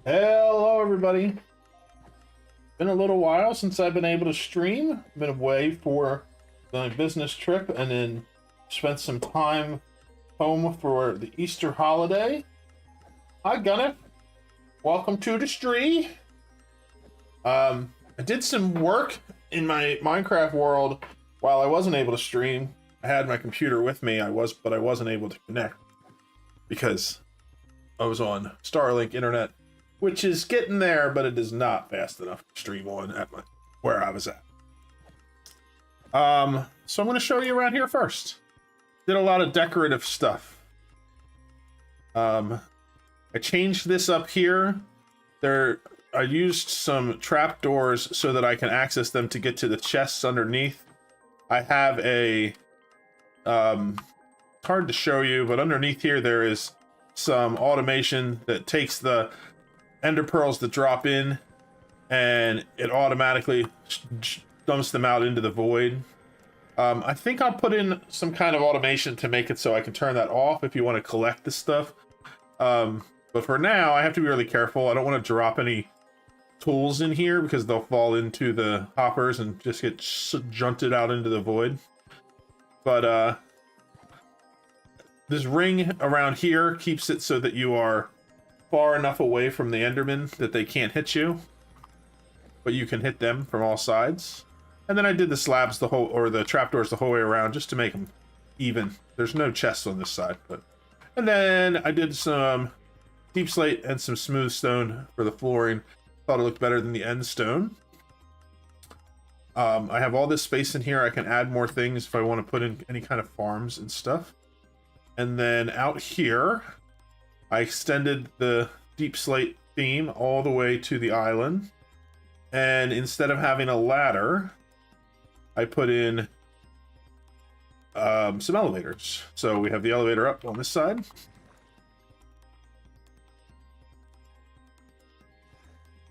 Hello, everybody. Been a little while since I've been able to stream. Been away for my business trip and then spent some time home for the Easter holiday. Hi, Gunneth. Welcome to the stream. I did some work in my Minecraft world while I wasn't able to stream. I had my computer with me, but I wasn't able to connect because I was on Starlink internet, which is getting there, but it is not fast enough to stream on at where I was at. So I'm going to show you around here first. Did a lot of decorative stuff. I changed this up here. I used some trapdoors so that I can access them to get to the chests underneath. I have hard to show you, but underneath here there is some automation that takes the ender pearls that drop in and it automatically dumps them out into the void. I think I'll put in some kind of automation to make it so I can turn that off if you want to collect this stuff. But for now, I have to be really careful. I don't want to drop any tools in here because they'll fall into the hoppers and just get junted out into the void. But this ring around here keeps it so that you are far enough away from the Endermen that they can't hit you, but you can hit them from all sides. And then I did the slabs the trapdoors the whole way around just to make them even. There's no chests on this side, and then I did some deep slate and some smooth stone for the flooring. Thought it looked better than the end stone. I have all this space in here. I can add more things if I want to put in any kind of farms and stuff. And then out here, I extended the deep slate theme all the way to the island. And instead of having a ladder, I put in some elevators. So we have the elevator up on this side.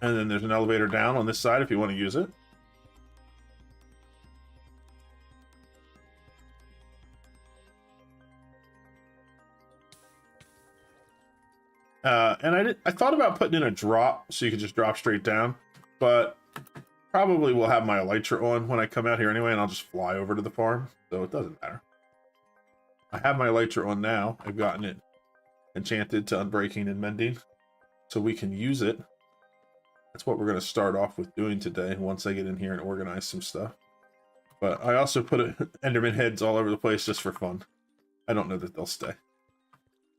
And then there's an elevator down on this side if you want to use it. And I thought about putting in a drop so you could just drop straight down, but probably will have my elytra on when I come out here anyway, and I'll just fly over to the farm, so it doesn't matter. I have my elytra on now. I've gotten it enchanted to unbreaking and mending, so we can use it. That's what we're going to start off with doing today once I get in here and organize some stuff. But I also put Enderman heads all over the place just for fun. I don't know that they'll stay.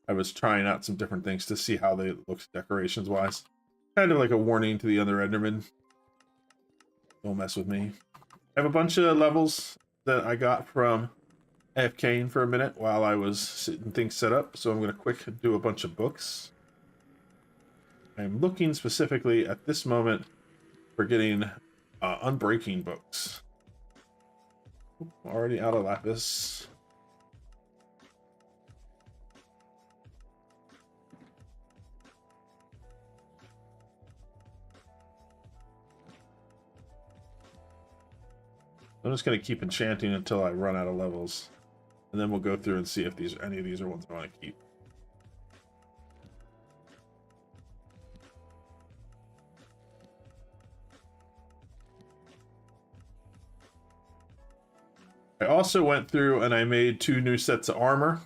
I was trying out some different things to see how they look decorations wise. Kind of like a warning to the other Endermen. Don't mess with me. I have a bunch of levels that I got from AFKing for a minute while I was getting things set up. So I'm going to quick do a bunch of books. I'm looking specifically at this moment for getting unbreaking books. Already out of lapis. I'm just going to keep enchanting until I run out of levels. And then we'll go through and see if any of these are ones I want to keep. I also went through and I made 2 new sets of armor.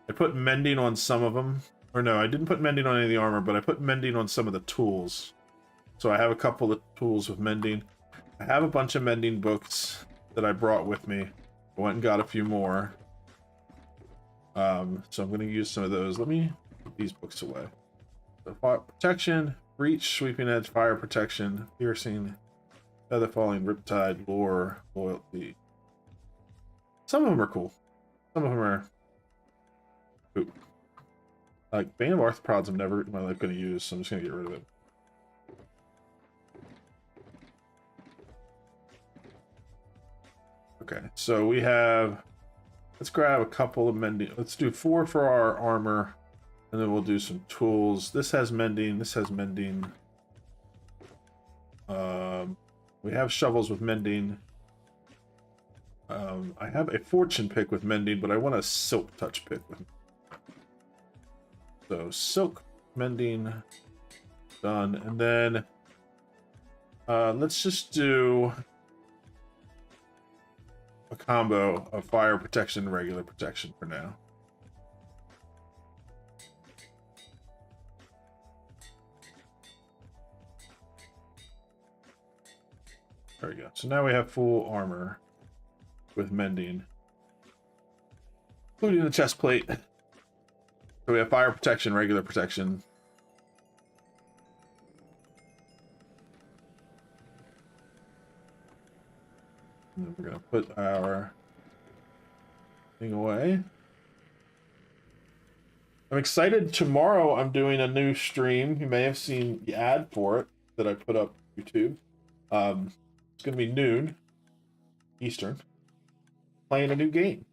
I put mending on some of them. Or no, I didn't put mending on any of the armor, but I put mending on some of the tools. So I have a couple of tools with mending. I have a bunch of mending books that I brought with me. I went and got a few more. So I'm going to use some of those. Let me put these books away. So fire protection, breach, sweeping edge, fire protection, piercing, feather falling, riptide, lore, loyalty. Some of them are cool. Some of them are poop. Like Bane of Arthropods I'm never in my life going to use, so I'm just going to get rid of it. Okay, so we have, let's grab a couple of mending. Let's do 4 for our armor, and then we'll do some tools. This has mending, this has mending. We have shovels with mending. I have a fortune pick with mending, but I want a silk touch pick with. So silk, mending, done. And then let's just do a combo of fire protection and regular protection for now. There we go. So now we have full armor with mending, including the chest plate. So we have fire protection, regular protection. And then we're gonna put our thing away. I'm excited. Tomorrow I'm doing a new stream. You may have seen the ad for it that I put up on YouTube. It's gonna be noon Eastern. Playing a new game.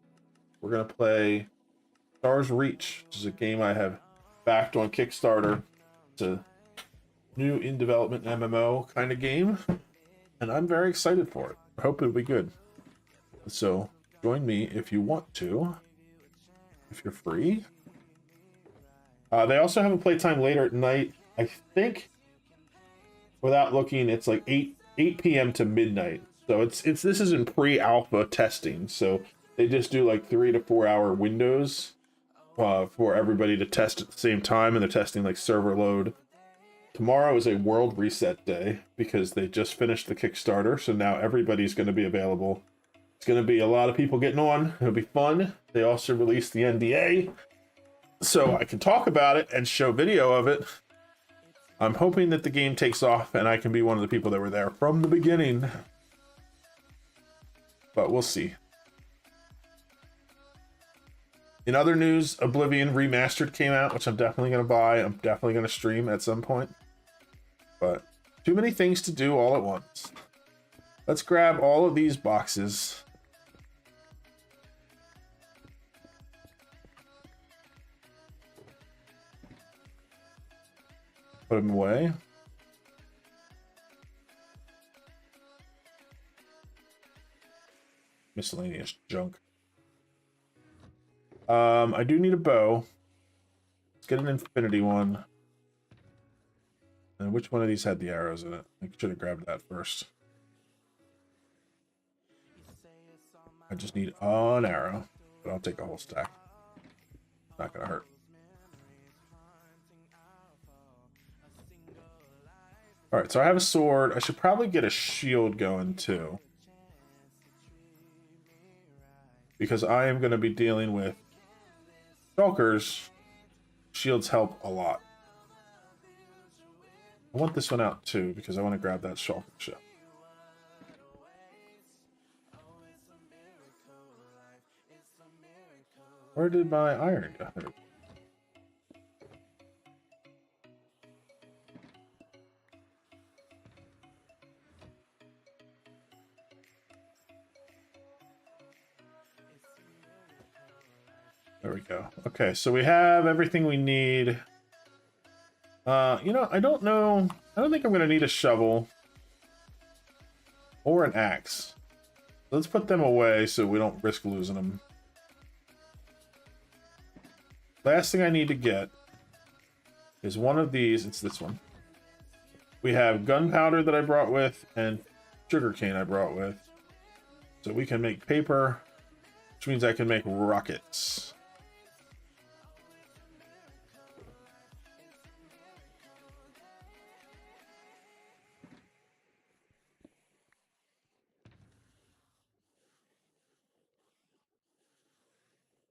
We're gonna play Stars Reach, which is a game I have backed on Kickstarter. It's a new in development MMO kind of game, and I'm very excited for it. I hope it'll be good. So join me if you want to, if you're free. They also have a playtime later at night. I think, without looking, it's like 8 p.m. to midnight. So this is in pre-alpha testing. So they just do like 3 to 4 hour windows for everybody to test at the same time, and they're testing like server load. Tomorrow is a world reset day because they just finished the Kickstarter, so now everybody's going to be available. It's going to be a lot of people getting on. It'll be fun. They also released the NDA, so I can talk about it and show video of it. I'm hoping that the game takes off and I can be one of the people that were there from the beginning. But we'll see. In other news, Oblivion Remastered came out, which I'm definitely going to buy. I'm definitely going to stream at some point. But too many things to do all at once. Let's grab all of these boxes. Put them away. Miscellaneous junk. I do need a bow. Let's get an infinity one. And which one of these had the arrows in it? I should have grabbed that first. I just need an arrow, but I'll take a whole stack. Not gonna hurt. Alright, so I have a sword. I should probably get a shield going too, because I am going to be dealing with Shulkers. Shields help a lot. I want this one out too, because I want to grab that Shulker ship. Where did my iron go? There we go. Okay, so we have everything we need. You know, I don't know. I don't think I'm going to need a shovel or an axe. Let's put them away so we don't risk losing them. Last thing I need to get is one of these. It's this one. We have gunpowder that I brought with and sugarcane I brought with. So we can make paper, which means I can make rockets.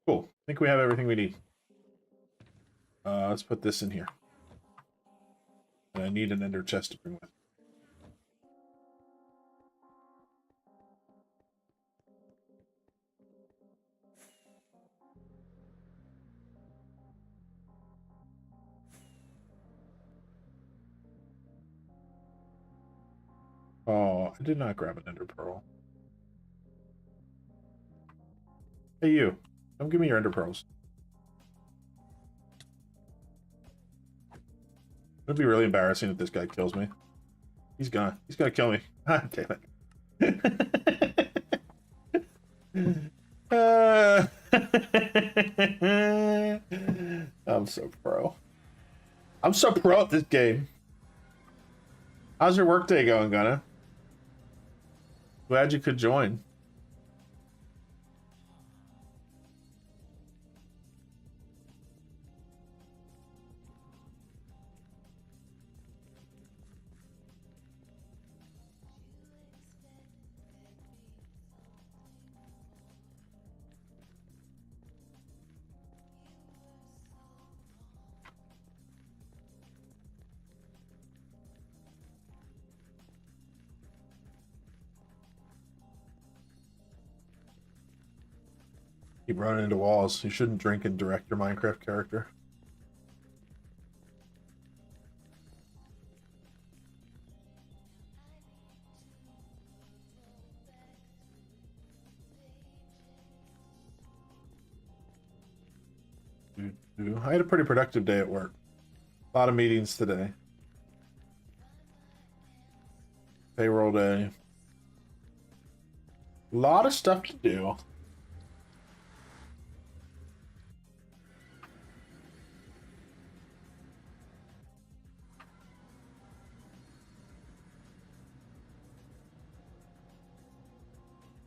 Cool. I think we have everything we need. Let's put this in here. And I need an ender chest to bring with. Oh, I did not grab an ender pearl. Hey, you. Don't give me your ender pearls. It'd be really embarrassing if this guy kills me. He's gonna kill me. Ah, damn it. I'm so pro. I'm so pro at this game. How's your workday going, Gunna? Glad you could join. Keep running into walls. You shouldn't drink and direct your Minecraft character. I had a pretty productive day at work. A lot of meetings today. Payroll day. A lot of stuff to do.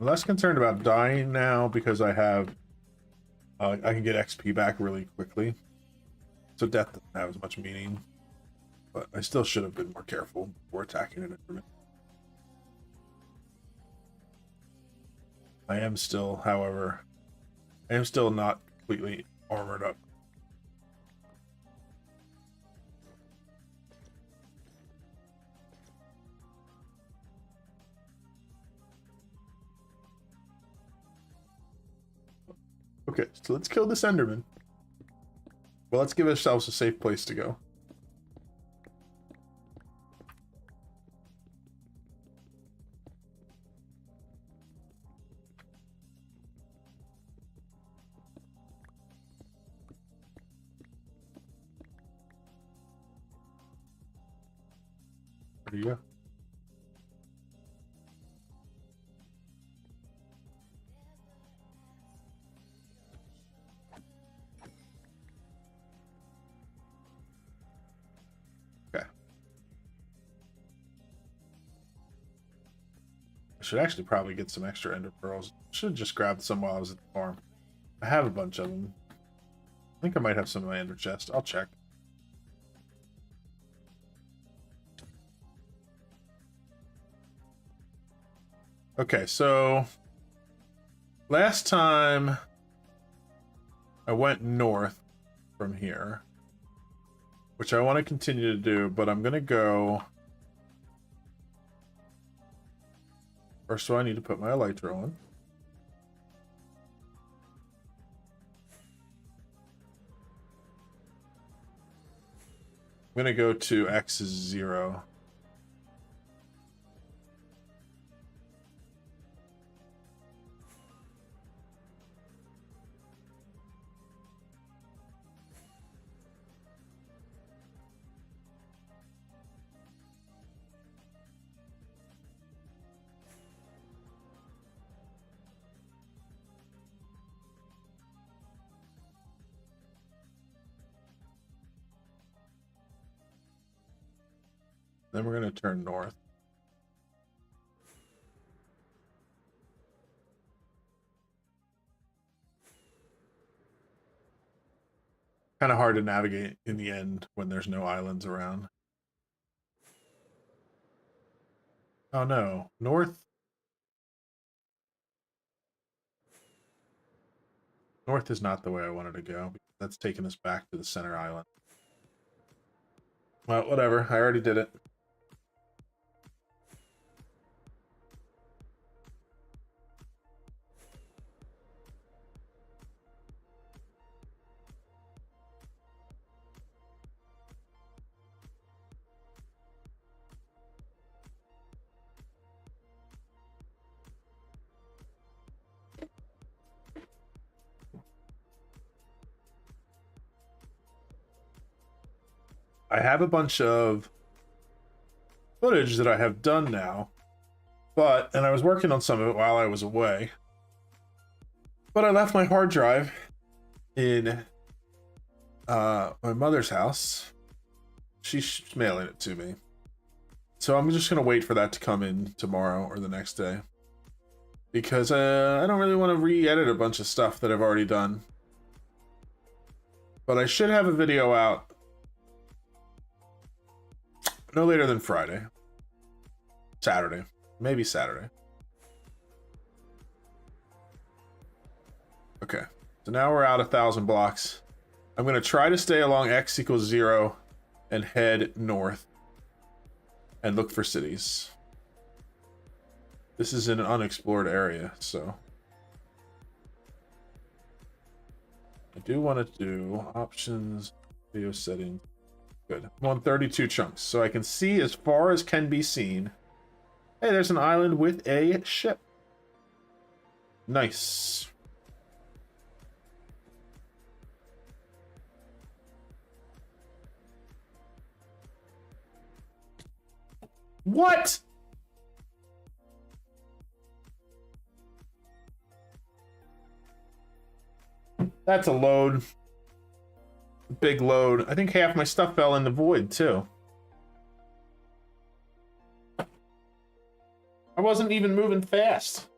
I'm less concerned about dying now because I have I can get XP back really quickly. So death doesn't have as much meaning. But I still should have been more careful before attacking an instrument. I am still, however, I am still not completely armored up. Okay, so let's kill this Enderman. Well, let's give ourselves a safe place to go. There you go. Okay. I should actually probably get some extra ender pearls. Should have just grabbed some while I was at the farm. I have a bunch of them. I think I might have some in my ender chest. I'll check. Okay, so last time I went north from here, which I want to continue to do, but I'm going to go... First of all, I need to put my elytra on. I'm going to go to X is 0. Then we're going to turn north. Kind of hard to navigate in the end when there's no islands around. Oh no, north. North is not the way I wanted to go. That's taking us back to the center island. Well, whatever. I already did it. I have a bunch of footage that I have done now, and I was working on some of it while I was away. But I left my hard drive in my mother's house. She's mailing it to me. So I'm just gonna wait for that to come in tomorrow or the next day, because I don't really want to re-edit a bunch of stuff that I've already done. But I should have a video out no later than Friday. Saturday. Maybe Saturday. Okay. So now we're out 1,000 blocks. I'm going to try to stay along X equals 0 and head north and look for cities. This is in an unexplored area, so I do want to do options, video settings. Good. I'm on 32 chunks, so I can see as far as can be seen. Hey, there's an island with a ship. Nice. What? That's a load. Big load. I think half my stuff fell in the void, too. I wasn't even moving fast.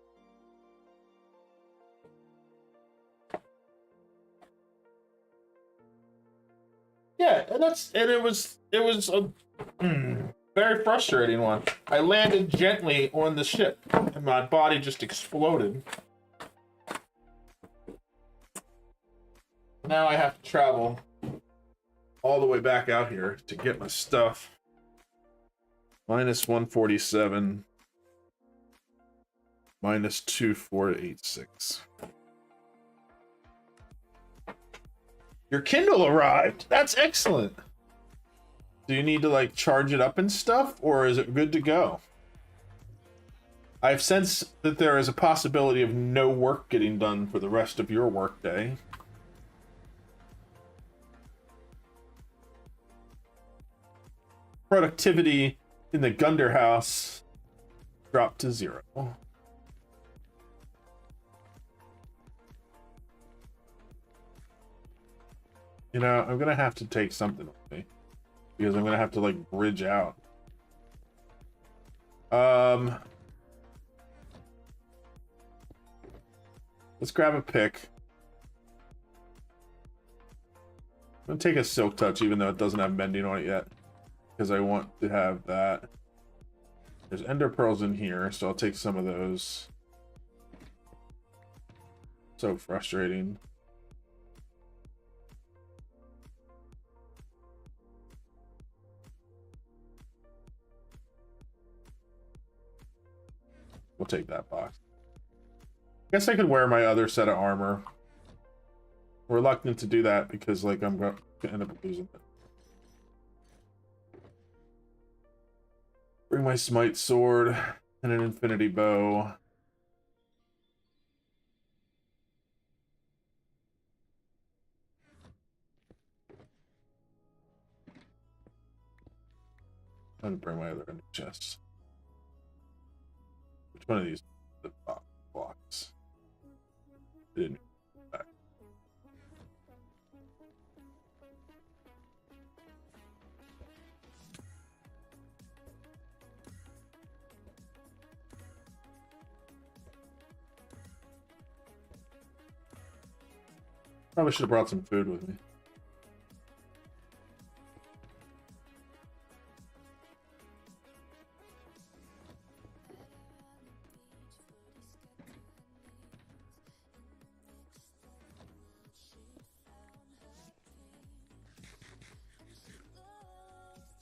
Yeah, and it was a very frustrating one. I landed gently on the ship, and my body just exploded. Now I have to travel all the way back out here to get my stuff. Minus 147. Minus 2486. Your Kindle arrived. That's excellent. Do you need to like charge it up and stuff, or is it good to go? I've sensed that there is a possibility of no work getting done for the rest of your workday. Productivity in the Gunder house dropped to 0. You know, I'm gonna have to take something with me, because I'm gonna have to like bridge out. Let's grab a pick. I'm gonna take a Silk Touch, even though it doesn't have mending on it yet, because I want to have that. There's Ender Pearls in here, so I'll take some of those. So frustrating. We'll take that box. I guess I could wear my other set of armor. Reluctant to do that because, like, I'm going to end up losing it. Bring my Smite Sword and an Infinity Bow. I'm going to bring my other chest. Which one of these? The blocks. I didn't. Probably should have brought some food with me.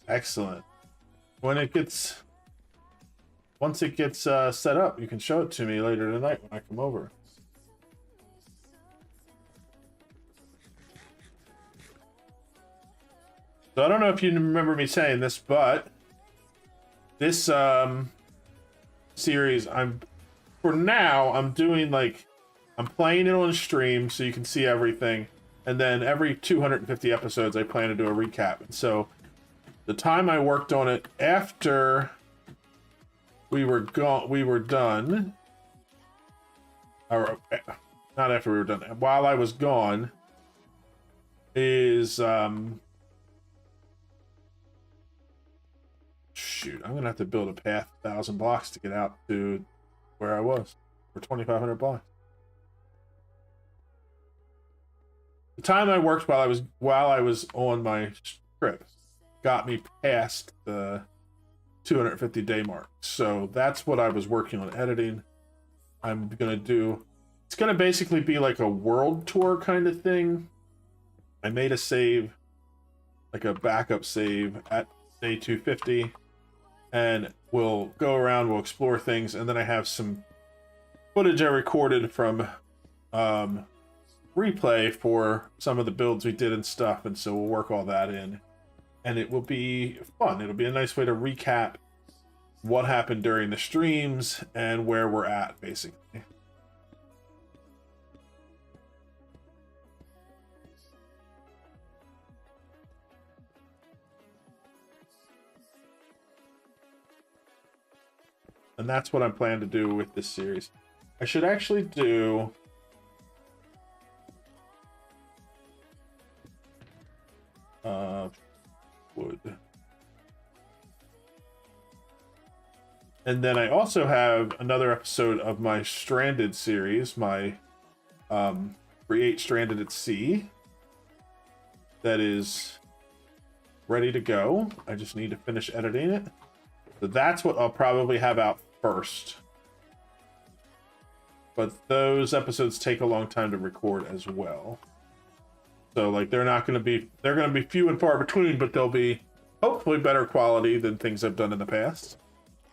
Excellent. Once it gets set up, you can show it to me later tonight when I come over. So I don't know if you remember me saying this, but this series, for now I'm doing like, I'm playing it on stream so you can see everything, and then every 250 episodes I plan to do a recap. And so the time I worked on it after we were done, or not after we were done, while I was gone, is shoot, I'm gonna have to build a path 1,000 blocks to get out to where I was for 2,500 blocks. The time I worked while I was on my trip got me past the 250-day mark. So that's what I was working on editing. I'm gonna do. It's gonna basically be like a world tour kind of thing. I made a save, like a backup save at day 250, and we'll go around, we'll explore things, and then I have some footage I recorded from replay for some of the builds we did and stuff, and so we'll work all that in, and it will be fun. It'll be a nice way to recap what happened during the streams and where we're at, basically. And that's what I'm planning to do with this series. I should actually do wood. And then I also have another episode of my Stranded series, my Create Stranded at Sea, that is ready to go. I just need to finish editing it. So that's what I'll probably have out first. But those episodes take a long time to record as well. So like they're going to be few and far between, but they'll be hopefully better quality than things I've done in the past.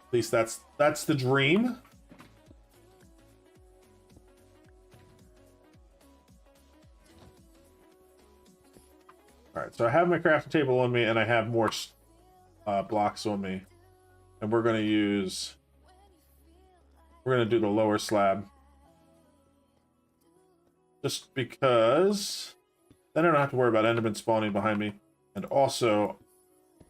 At least that's the dream. All right, so I have my crafting table on me, and I have more blocks on me, and we're gonna do the lower slab, just because then I don't have to worry about Enderman spawning behind me, and also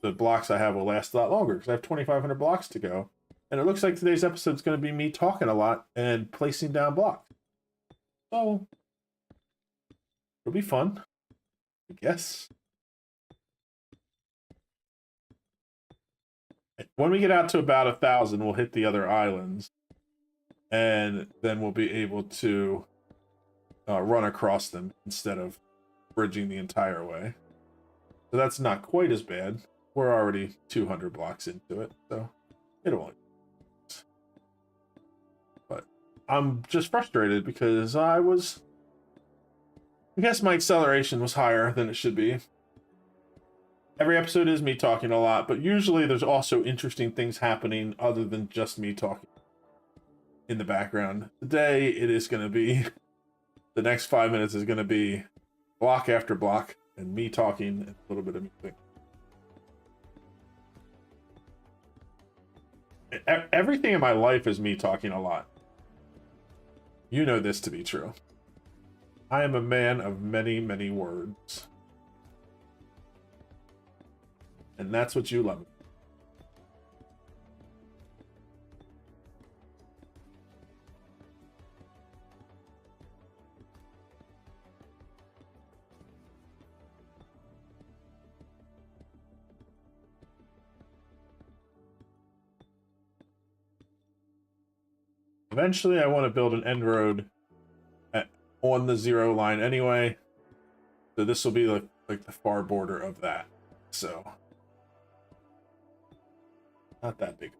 the blocks I have will last a lot longer because I have 2,500 blocks to go. And it looks like today's episode is going to be me talking a lot and placing down blocks. So it'll be fun, I guess. When we get out to about 1,000, we'll hit the other islands, and then we'll be able to run across them instead of bridging the entire way. So that's not quite as bad. We're already 200 blocks into it, so it won't. But I'm just frustrated because I guess my acceleration was higher than it should be. Every episode is me talking a lot, but usually there's also interesting things happening other than just me talking in the background. Today it is going to be, the next 5 minutes is going to be block after block and me talking and a little bit of music. Everything in my life is me talking a lot. You know this to be true. I am a man of many, many words. And that's what you love. Eventually, I want to build an end road on the 0 line anyway. So this will be like the far border of that. So not that big.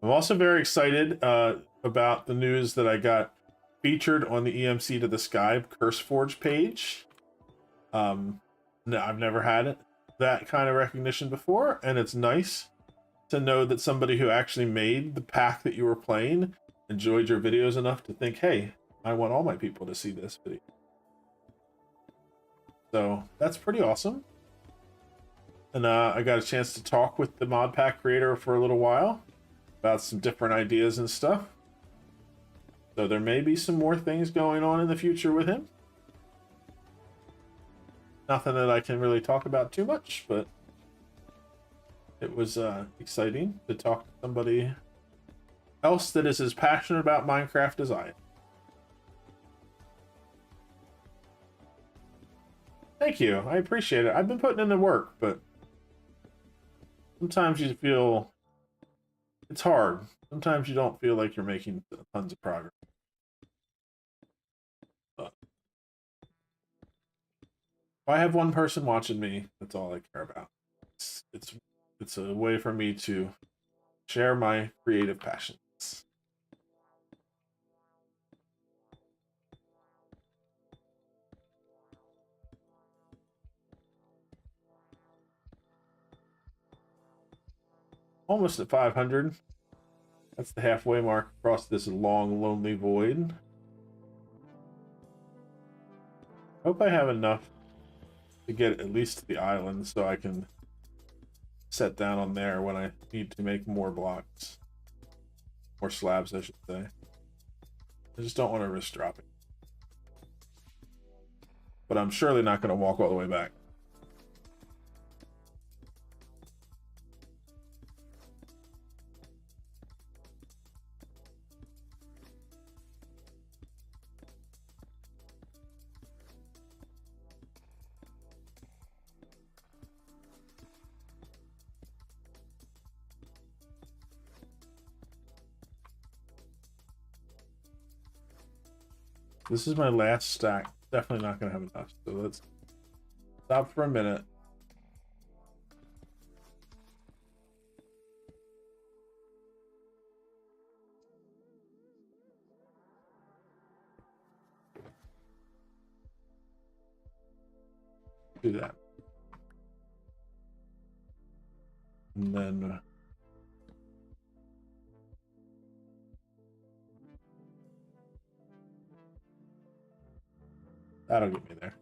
I'm also very excited about the news that I got featured on the EMC to the Sky CurseForge page. No, I've never had that kind of recognition before, and it's nice to know that somebody who actually made the pack that you were playing enjoyed your videos enough to think, hey, I want all my people to see this video. So that's pretty awesome. And I got a chance to talk with the mod pack creator for a little while about some different ideas and stuff. So there may be some more things going on in the future with him. Nothing that I can really talk about too much, but it was exciting to talk to somebody else that is as passionate about Minecraft as I am. Thank you. I appreciate it. I've been putting in the work, but sometimes you feel it's hard. Sometimes you don't feel like you're making tons of progress. But if I have one person watching me, that's all I care about. It's a way for me to share my creative passions. Almost at 500. That's the halfway mark across this long, lonely void. Hope I have enough to get at least to the island so I can set down on there when I need to make more blocks. More slabs, I should say. I just don't want to risk dropping. But I'm surely not going to walk all the way back. This is my last stack. Definitely not going to have enough. So let's stop for a minute. Do that. And then that'll get me there.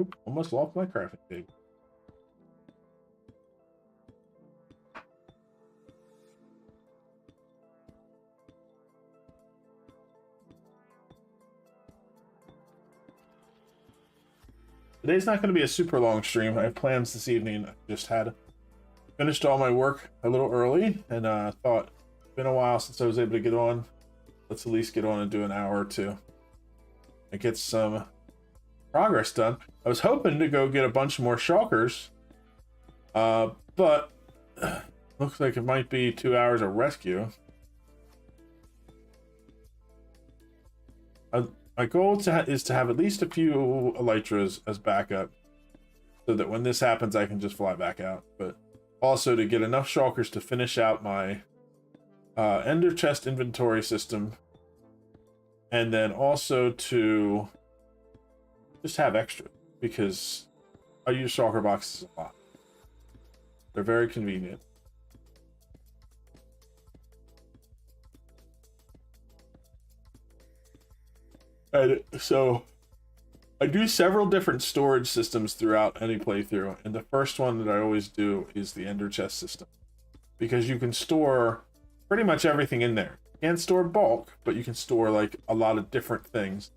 Oop, almost lost my crafting table. Today's not going to be a super long stream. I have plans this evening. I just had finished all my work a little early and thought it's been a while since I was able to get on. Let's at least get on and do an hour or two and get some progress done. I was hoping to go get a bunch more shulkers, but looks like it might be 2 hours of rescue. My goal is to have at least a few elytras as backup so that when this happens I can just fly back out, but also to get enough shulkers to finish out my ender chest inventory system, and then also to just have extra, because I use shulker boxes a lot. They're very convenient. And so I do several different storage systems throughout any playthrough, and the first one that I always do is the ender chest system, because you can store pretty much everything in there. You can't store bulk, but you can store like a lot of different things,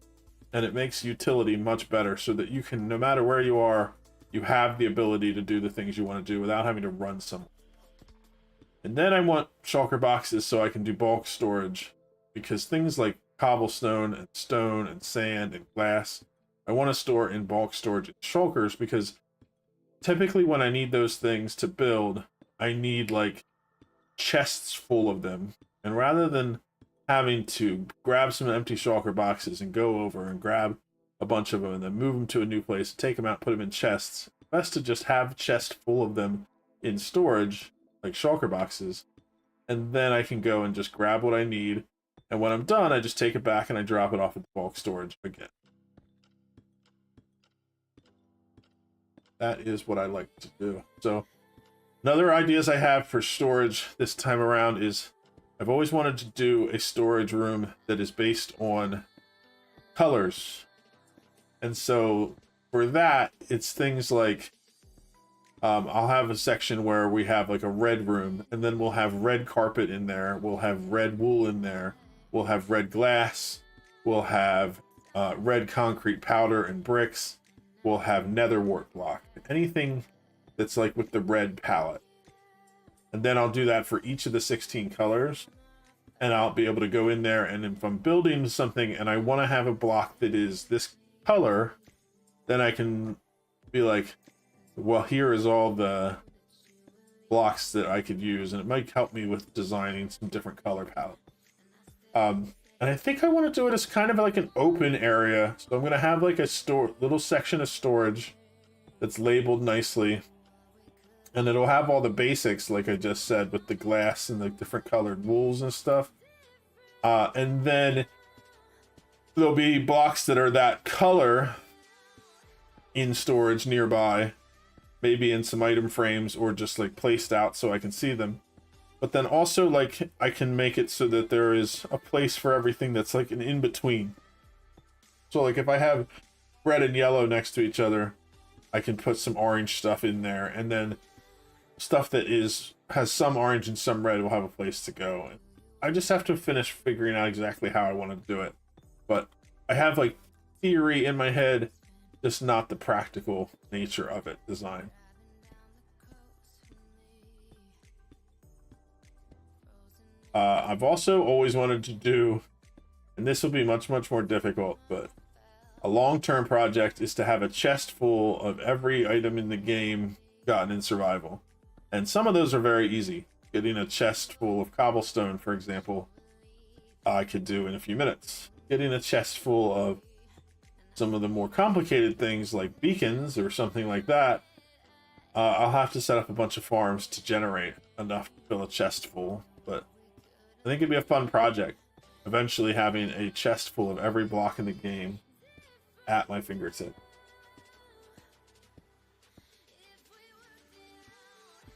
and it makes utility much better so that you can, no matter where you are, you have the ability to do the things you want to do without having to run somewhere. And then I want shulker boxes so I can do bulk storage, because things like cobblestone and stone and sand and glass, I want to store in bulk storage in shulkers, because typically when I need those things to build, I need like chests full of them. And rather than having to grab some empty shulker boxes and go over and grab a bunch of them and then move them to a new place, take them out, put them in chests, best to just have a chest full of them in storage, like shulker boxes, and then I can go and just grab what I need. And when I'm done, I just take it back and I drop it off at the bulk storage again. That is what I like to do. So, another ideas I have for storage this time around is I've always wanted to do a storage room that is based on colors. And so, for that, it's things like I'll have a section where we have like a red room, and then we'll have red carpet in there, we'll have red wool in there, we'll have red glass, we'll have red concrete powder and bricks, we'll have nether wart block, anything that's like with the red palette. And then I'll do that for each of the 16 colors. And I'll be able to go in there, and if I'm building something and I want to have a block that is this color, then I can be like, well, here is all the blocks that I could use, and it might help me with designing some different color palettes. And I think I want to do it as kind of like an open area. So I'm going to have like a little section of storage that's labeled nicely. And it'll have all the basics, like I just said, with the glass and the different colored wools and stuff. And then there'll be blocks that are that color in storage nearby, maybe in some item frames or just like placed out so I can see them. But then also, like, I can make it so that there is a place for everything that's like an in-between. So like if I have red and yellow next to each other, I can put some orange stuff in there, and then stuff that has some orange and some red will have a place to go. And I just have to finish figuring out exactly how I want to do it. But I have like theory in my head, just not the practical nature of it design. I've also always wanted to do, and this will be much more difficult, but a long-term project is to have a chest full of every item in the game gotten in survival. And some of those are very easy. Getting a chest full of cobblestone, for example, I could do in a few minutes. Getting a chest full of some of the more complicated things like beacons or something like that, I'll have to set up a bunch of farms to generate enough to fill a chest full. But I think it'd be a fun project, eventually having a chest full of every block in the game at my fingertips.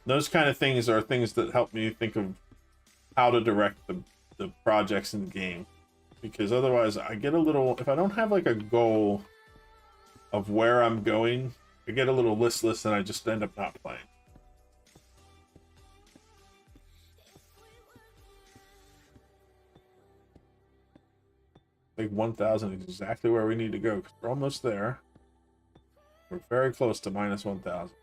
Those kind of things are things that help me think of how to direct the projects in the game. Because otherwise I get a little, if I don't have like a goal of where I'm going, I get a little listless and I just end up not playing. Like 1,000 is exactly where we need to go, because we're almost there. We're very close to minus 1,000.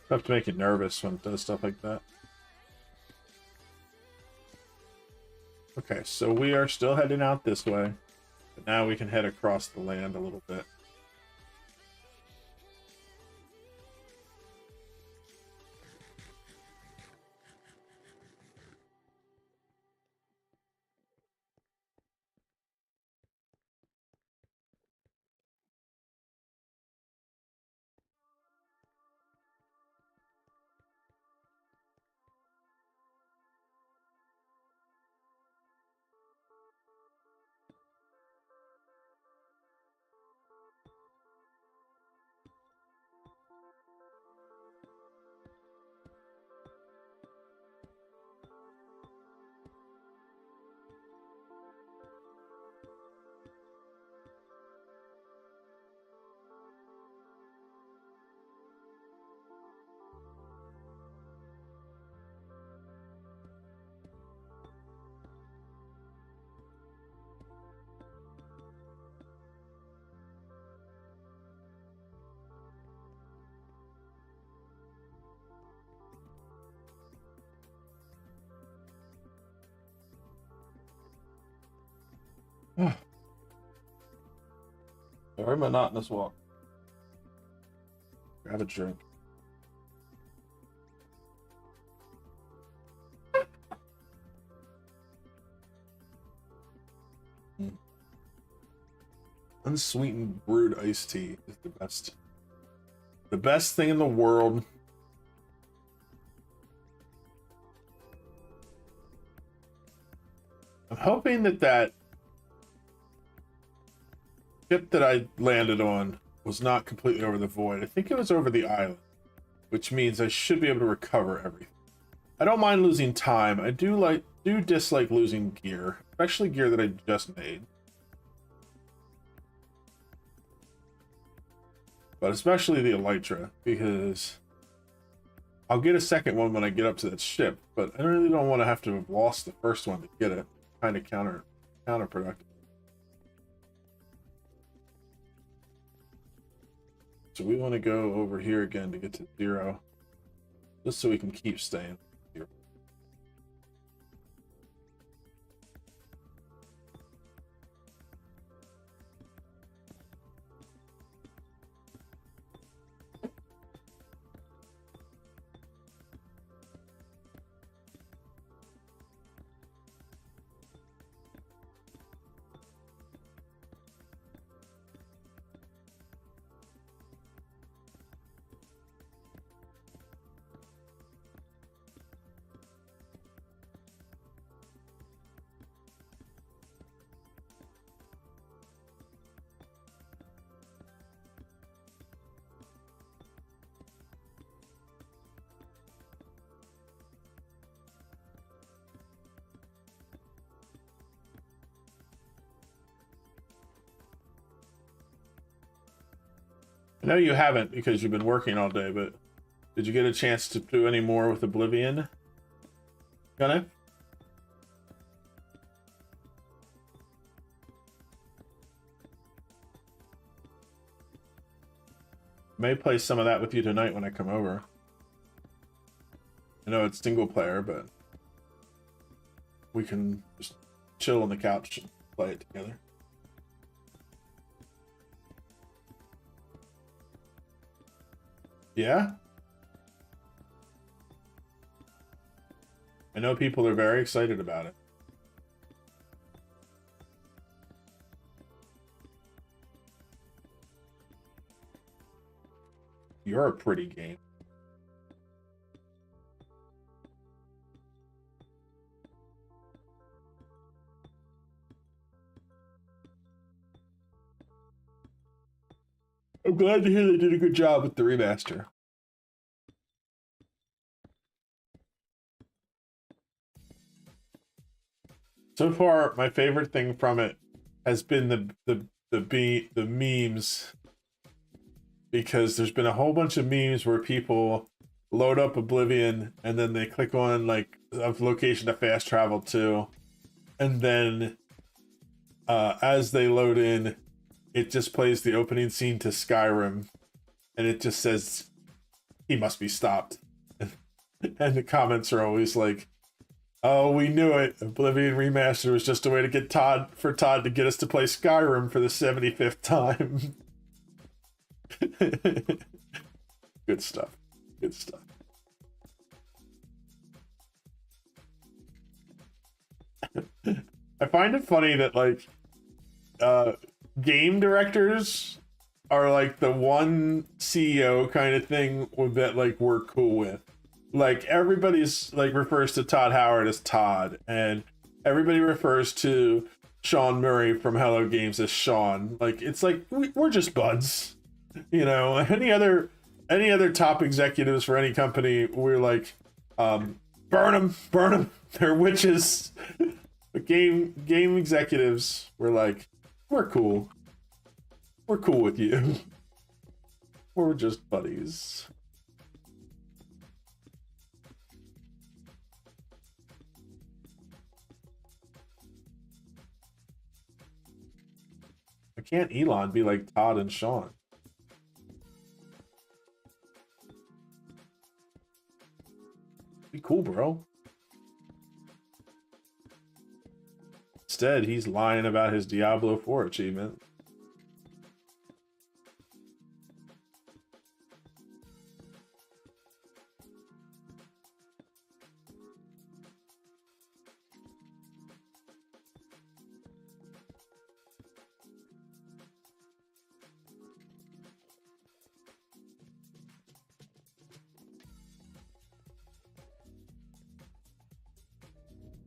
I have to make it nervous when it does stuff like that. Okay, so we are still heading out this way, but now we can head across the land a little bit. Very monotonous walk. Grab a drink. Unsweetened brewed iced tea is the best. The best thing in the world. I'm hoping that ship that I landed on was not completely over the void. I think it was over the island. which means I should be able to recover everything. I don't mind losing time. I do dislike losing gear, especially gear that I just made. But especially the Elytra, because I'll get a second one when I get up to that ship, but I really don't want to have to have lost the first one to get it. Kind of counterproductive. So we want to go over here again to get to 0, just so we can keep staying here. I know you haven't because you've been working all day, but did you get a chance to do any more with Oblivion? Gonna? May play some of that with you tonight when I come over. I know it's single player, but we can just chill on the couch and play it together. Yeah? I know people are very excited about it. You're a pretty game. I'm glad to hear they did a good job with the remaster. So far, my favorite thing from it has been the memes, because there's been a whole bunch of memes where people load up Oblivion and then they click on like a location to fast travel to, and then as they load in, it just plays the opening scene to Skyrim, and it just says, "He must be stopped." And the comments are always like, "Oh, we knew it. Oblivion Remaster was just a way to get Todd to get us to play Skyrim for the 75th time." Good stuff. Good stuff. I find it funny that like game directors are like the one CEO kind of thing that like we're cool with. Like everybody's like refers to Todd Howard as Todd, and everybody refers to Sean Murray from Hello Games as Sean. Like it's like we're just buds, you know. Any other top executives for any company, we're like, burn them, they're witches. But game executives, we're like, we're cool with you. We're just buddies. Can't Elon be like Todd and Sean? Be cool, bro. Instead, he's lying about his Diablo 4 achievement.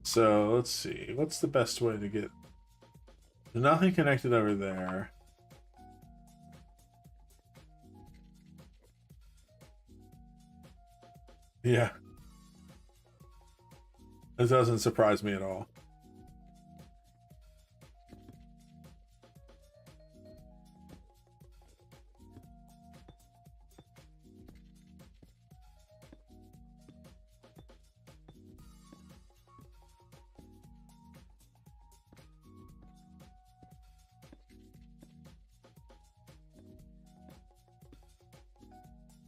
So let's see, what's the best way to get... There's nothing connected over there. Yeah. This doesn't surprise me at all.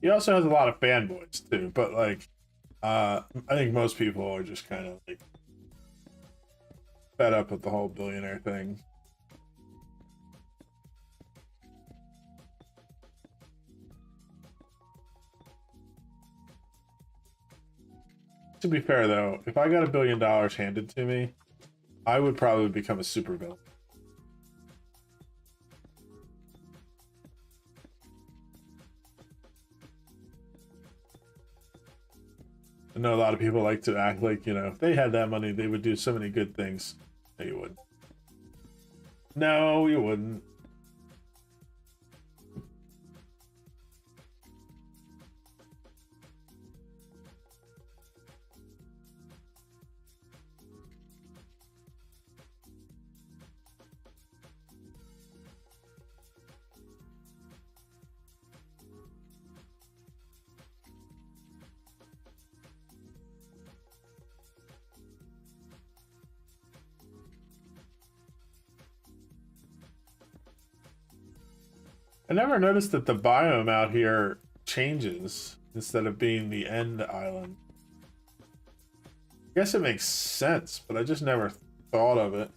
He also has a lot of fanboys too, but like, I think most people are just kind of like fed up with the whole billionaire thing. To be fair though, if I got $1 billion handed to me, I would probably become a supervillain. I know a lot of people like to act like, you know, if they had that money, they would do so many good things. No, you wouldn't. No, you wouldn't. I never noticed that the biome out here changes instead of being the end island. I guess it makes sense, but I just never thought of it.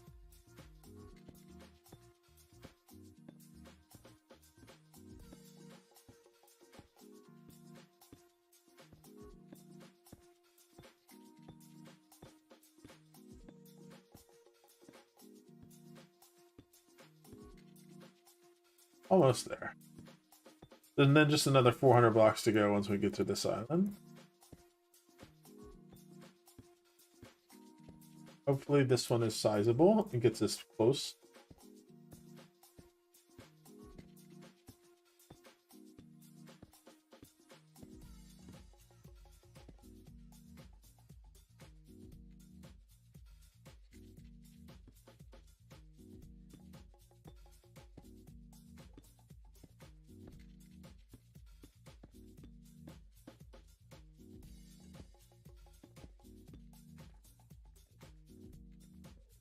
Almost there. And then just another 400 blocks to go once we get to this island. Hopefully this one is sizable and gets us close.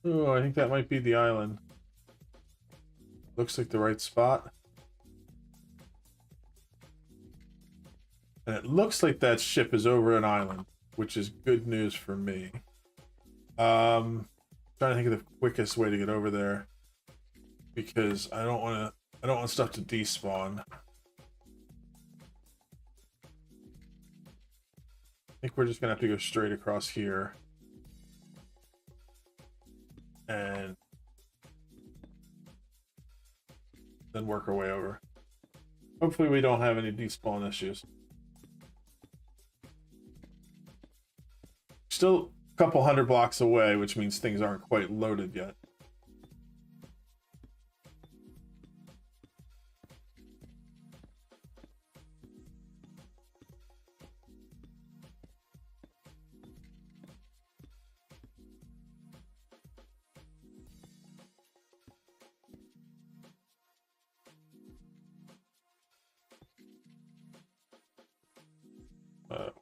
Oh, I think that might be the island. Looks like the right spot. And it looks like that ship is over an island, which is good news for me. Trying to think of the quickest way to get over there, because I don't want stuff to despawn. I think we're just gonna have to go straight across here. And then work our way over. Hopefully we don't have any despawn issues. Still a couple hundred blocks away, which means things aren't quite loaded yet.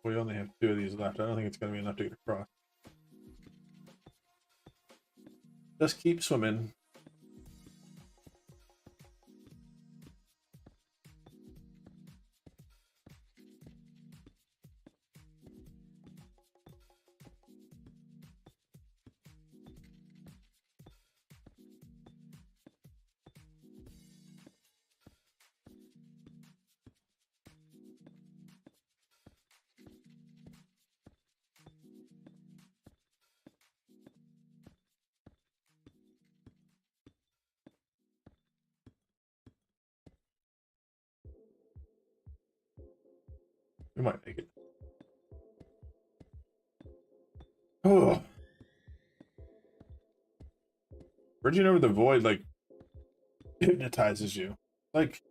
We only have 2 of these left. I don't think it's going to be enough to get across. Just keep swimming. We might make it. Oh. Bridging over the void, like, hypnotizes you. Like,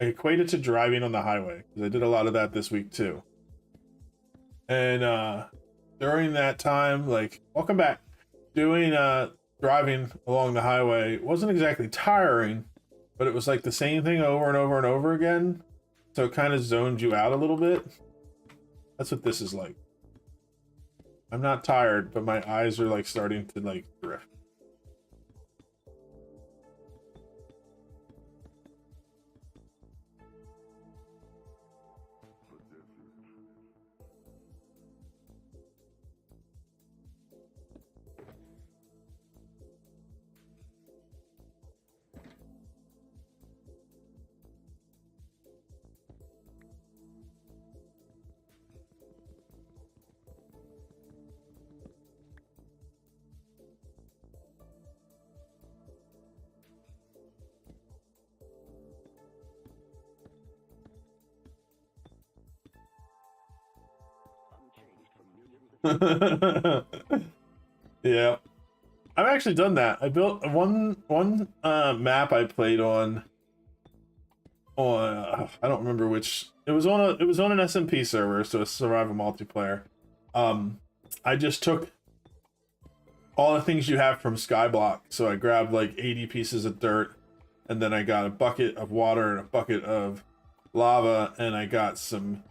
I equate it to driving on the highway, because I did a lot of that this week too. And during that time, like, welcome back. Doing driving along the highway wasn't exactly tiring, but it was like the same thing over and over and over again. So it kind of zoned you out a little bit. That's what this is like. I'm not tired, but my eyes are like starting to like drift. Yeah, I've actually done that. I built one map I played on I don't remember which. It was on an SMP server, so a survival multiplayer. I just took all the things you have from Skyblock. So I grabbed like 80 pieces of dirt, and then I got a bucket of water and a bucket of lava, and I got some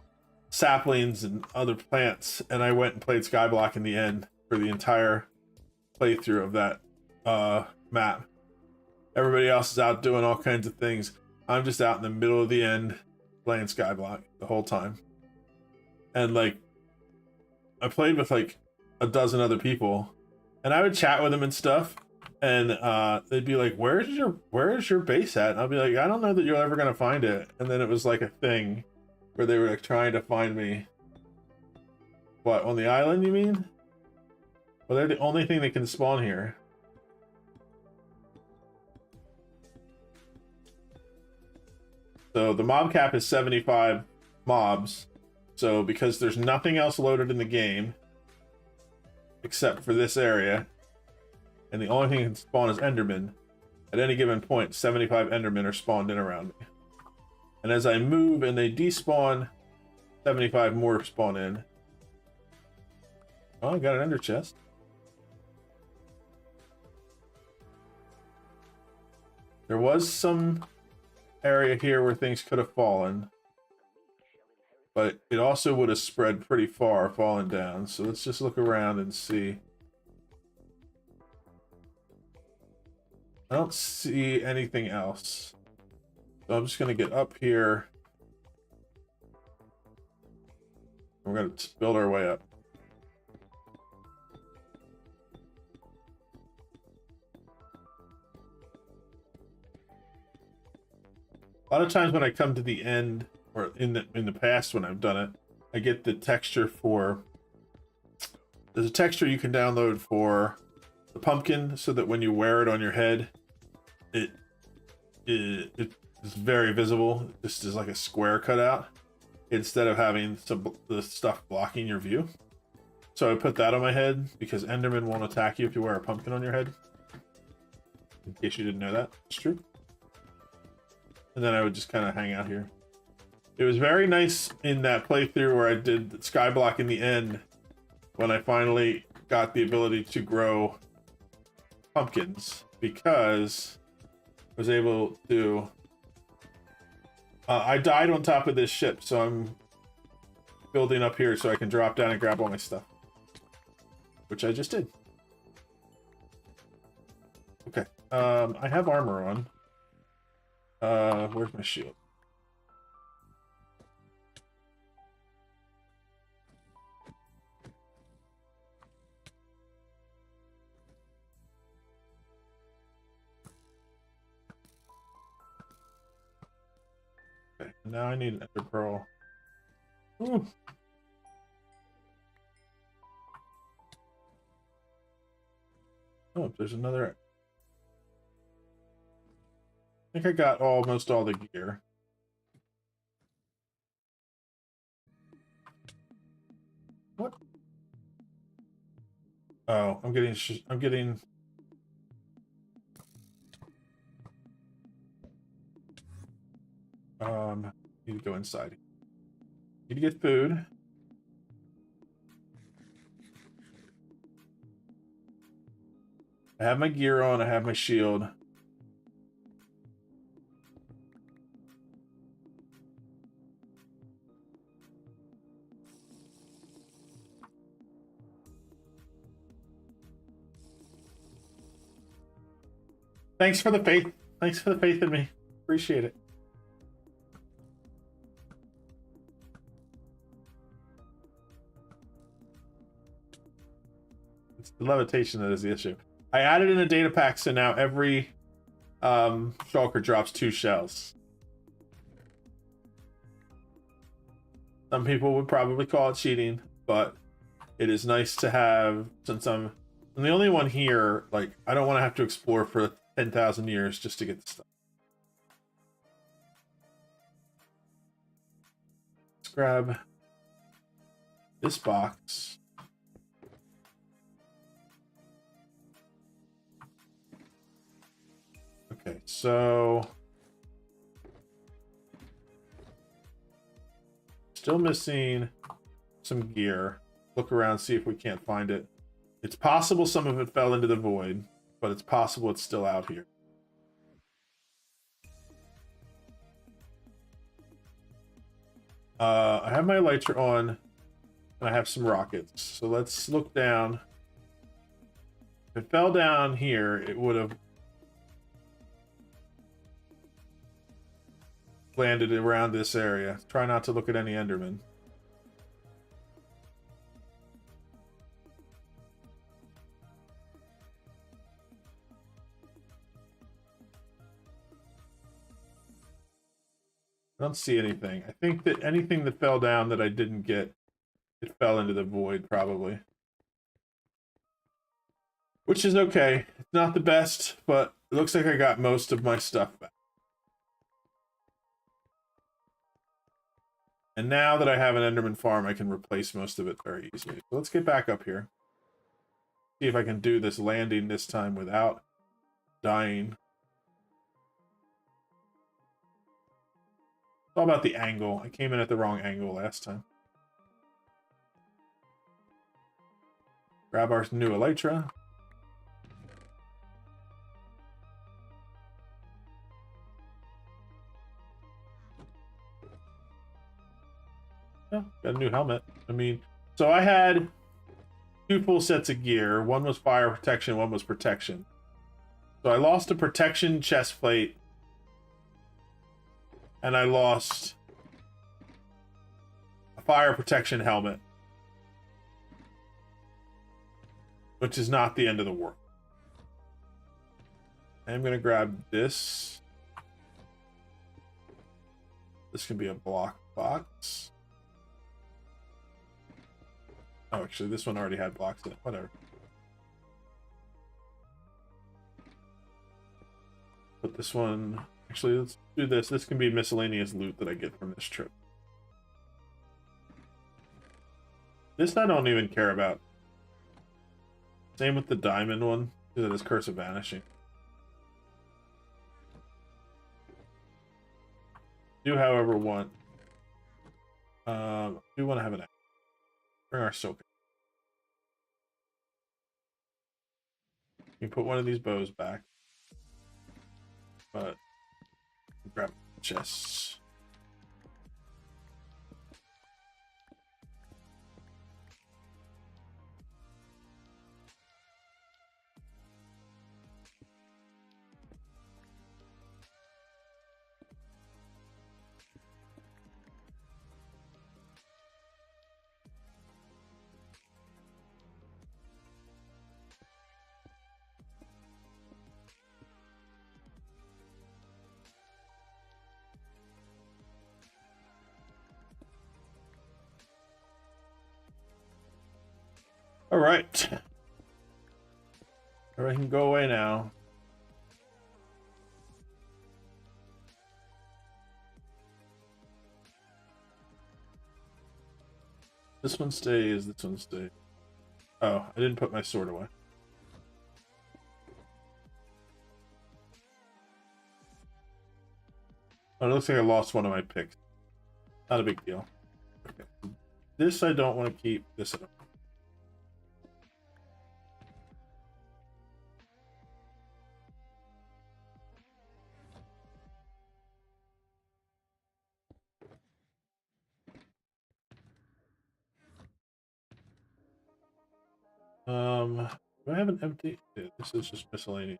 saplings and other plants, and I went and played Skyblock in the end for the entire playthrough of that map. Everybody else is out doing all kinds of things. I'm just out in the middle of the end playing Skyblock the whole time. And like, I played with like a dozen other people, and I would chat with them and stuff, and they'd be like, where's your base at? And I'll be like, I don't know that you're ever gonna find it. And then it was like a thing where they were like trying to find me. What, on the island, you mean? Well, they're the only thing that can spawn here. So the mob cap is 75 mobs. So because there's nothing else loaded in the game except for this area, and the only thing that can spawn is Enderman, at any given point, 75 Endermen are spawned in around me. And as I move and they despawn, 75 more spawn in. Oh, I got an ender chest. There was some area here where things could have fallen, but it also would have spread pretty far falling down. So let's just look around and see. I don't see anything else. So I'm just going to get up here. We're going to build our way up. A lot of times when I come to the end, or in the past when I've done it, I get the texture for... There's a texture you can download for the pumpkin, so that when you wear it on your head, it is very visible. Just is like a square cutout, instead of having the stuff blocking your view. So I put that on my head because Enderman won't attack you if you wear a pumpkin on your head. In case you didn't know that, it's true. And then I would just kind of hang out here. It was very nice in that playthrough where I did Skyblock in the end, when I finally got the ability to grow pumpkins, because I was able to... I died on top of this ship, so I'm building up here so I can drop down and grab all my stuff. Which I just did. Okay, I have armor on. Where's my shield? Okay, now I need an ender pearl. Ooh. Oh, there's another. I think I got almost all the gear. What? Oh, I'm getting need to go inside. Need to get food. I have my gear on, I have my shield. Thanks for the faith. Thanks for the faith in me. Appreciate it. It's the levitation that is the issue. I added in a data pack, so now every shulker drops 2 shells. Some people would probably call it cheating, but it is nice to have, since I'm the only one here, like, I don't want to have to explore for 10,000 years just to get the stuff. Let's grab this box. Okay, so still missing some gear. Look around, see if we can't find it. It's possible some of it fell into the void, but it's possible it's still out here. I have my elytra on, and I have some rockets. So let's look down. If it fell down here, it would have landed around this area. Try not to look at any Enderman. I don't see anything. I think that anything that fell down that I didn't get, it fell into the void, probably. Which is okay. It's not the best, but it looks like I got most of my stuff back. And now that I have an Enderman farm, I can replace most of it very easily. So let's get back up here. See if I can do this landing this time without dying. It's all about the angle. I came in at the wrong angle last time. Grab our new elytra. Oh, got a new helmet. I mean, so I had 2 full sets of gear. One was fire protection, one was protection. So I lost a protection chest plate. And I lost a fire protection helmet. Which is not the end of the world. I'm going to grab this. This can be a block box. Oh, actually, this one already had blocks in it. Whatever. Put this one... Actually, let's do this. This can be miscellaneous loot that I get from this trip. This I don't even care about. Same with the diamond one, because it is Curse of Vanishing. Do, however, want... do want to have an... Bring our soap. You can put one of these bows back. But... grab chests. All right. Everything can go away now. This one stays, this one stays. Oh, I didn't put my sword away. Oh, it looks like I lost one of my picks. Not a big deal. Okay. This I don't want to keep. This I don't. Do I have an empty? Yeah, this is just miscellaneous.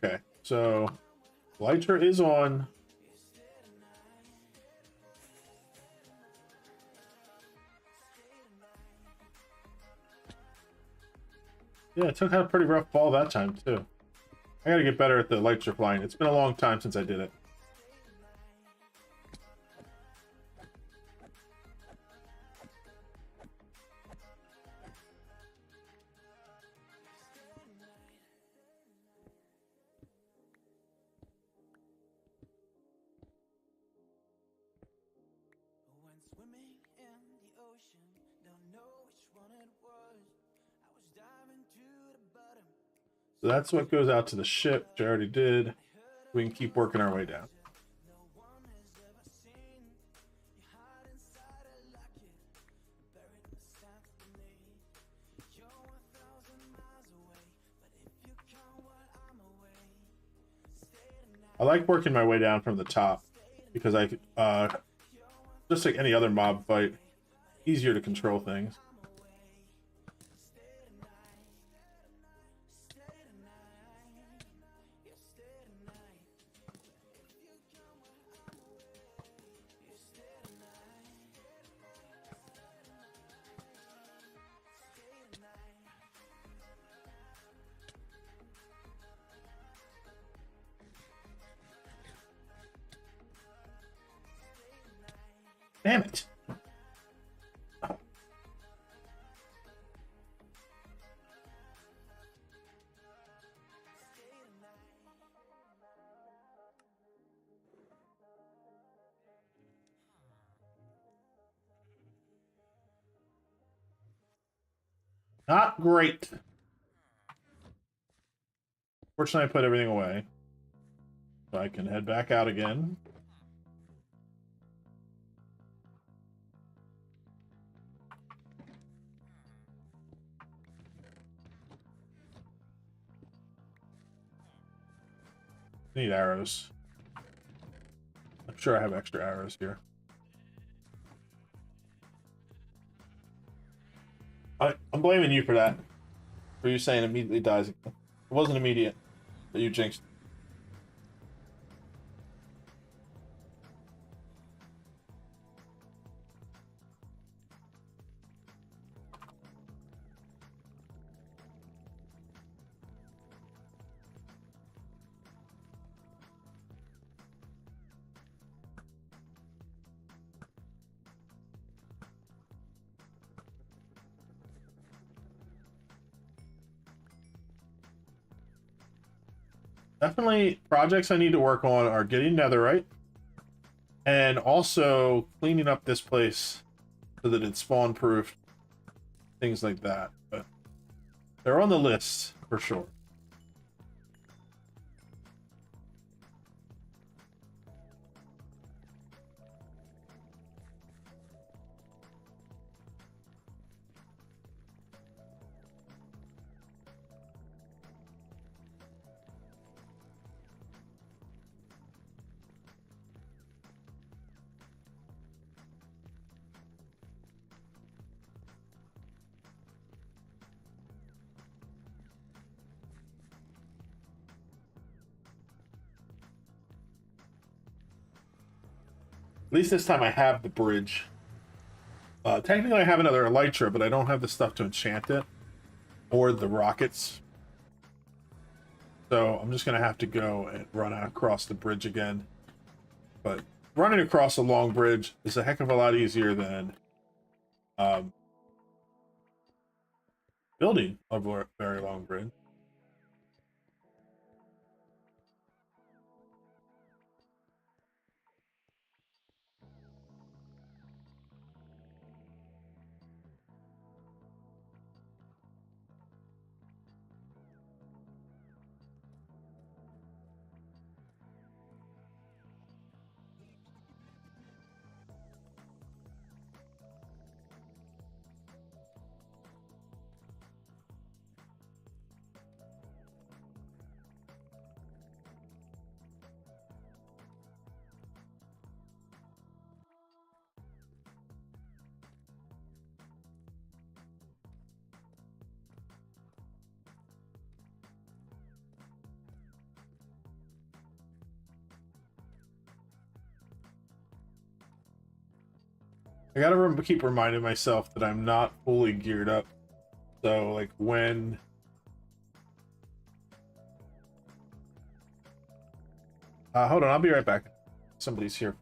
Okay, so lighter is on. Yeah, it took out a pretty rough fall that time too. I gotta get better at the lighter flying. It's been a long time since I did it. So that's what goes out to the ship, which I already did. We can keep working our way down. I like working my way down from the top because I just like any other mob fight, easier to control things. Damn it. Not great. Fortunately, I put everything away. So I can head back out again. Need arrows. I'm sure I have extra arrows here. I'm blaming you for that. For you saying immediately dies again. It wasn't immediate, but you jinxed. Definitely projects I need to work on are getting netherite and also cleaning up this place so that it's spawn proof, things like that. But they're on the list for sure. At least this time I have the bridge. Technically I have another elytra, but I don't have the stuff to enchant it. Or the rockets. So I'm just going to have to go and run across the bridge again. But running across a long bridge is a heck of a lot easier than building a very long bridge. I gotta keep reminding myself that I'm not fully geared up. So, like, when... hold on, I'll be right back. Somebody's here.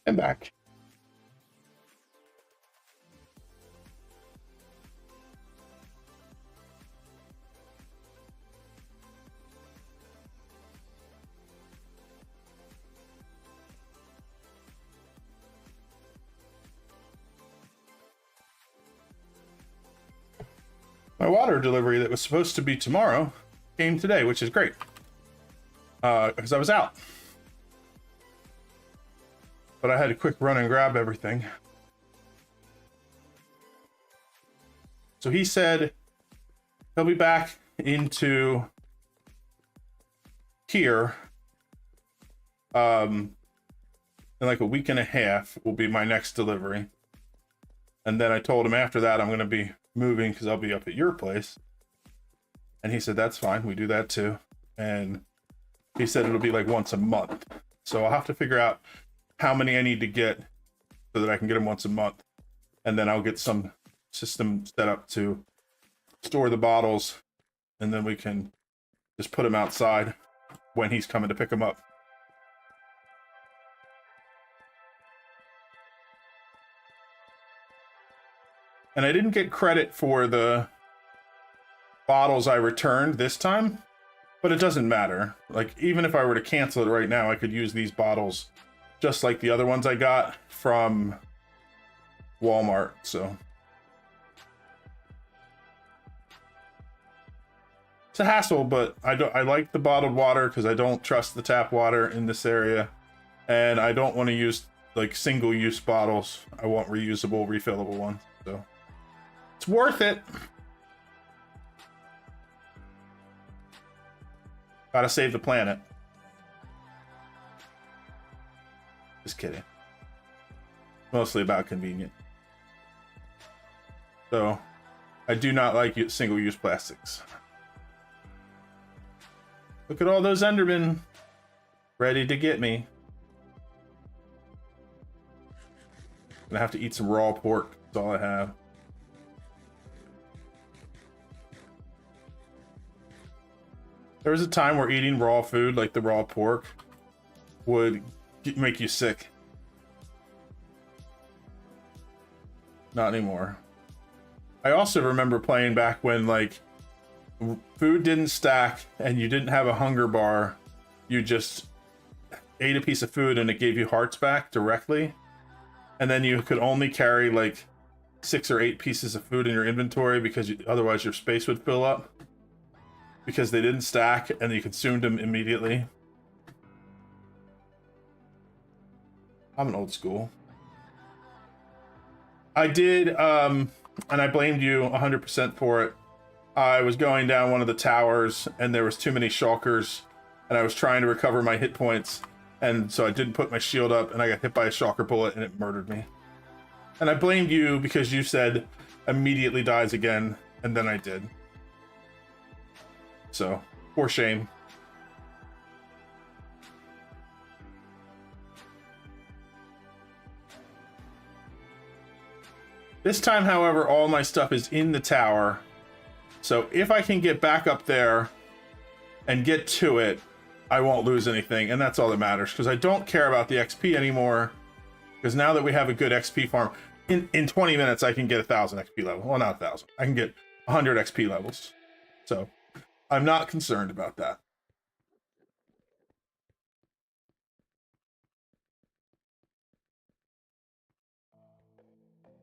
I'm back. My water delivery that was supposed to be tomorrow came today, which is great. Because I was out. But I had to quick run and grab everything. So he said he'll be back into here in like a week and a half will be my next delivery. And then I told him after that I'm going to be moving because I'll be up at your place. And he said, that's fine. We do that too. And he said it'll be like once a month. So I'll have to figure out how many I need to get so that I can get them once a month. And then I'll get some system set up to store the bottles. And then we can just put them outside when he's coming to pick them up. And I didn't get credit for the bottles I returned this time, but it doesn't matter. Like, even if I were to cancel it right now, I could use these bottles just like the other ones I got from Walmart, so. It's a hassle, but I like the bottled water because I don't trust the tap water in this area. And I don't want to use like single-use bottles. I want reusable, refillable ones, so. It's worth it. Gotta save the planet. Just kidding. Mostly about convenience. So, I do not like single-use plastics. Look at all those Endermen ready to get me. Gonna have to eat some raw pork. That's all I have. There was a time where eating raw food, like the raw pork, would make you sick. Not anymore. I also remember playing back when, like, food didn't stack and you didn't have a hunger bar. You just ate a piece of food and it gave you hearts back directly. And then you could only carry, like, 6 or 8 pieces of food in your inventory because otherwise your space would fill up. Because they didn't stack and you consumed them immediately. I'm an old school. I did, and I blamed you 100% for it. I was going down one of the towers and there was too many shulkers and I was trying to recover my hit points. And so I didn't put my shield up and I got hit by a shulker bullet and it murdered me. And I blamed you because you said immediately dies again, and then I did. So, for shame. This time, however, all my stuff is in the tower. So if I can get back up there and get to it, I won't lose anything. And that's all that matters, because I don't care about the XP anymore. Because now that we have a good XP farm, in 20 minutes, I can get 1,000 XP level. Well, not 1,000. I can get 100 XP levels. So I'm not concerned about that.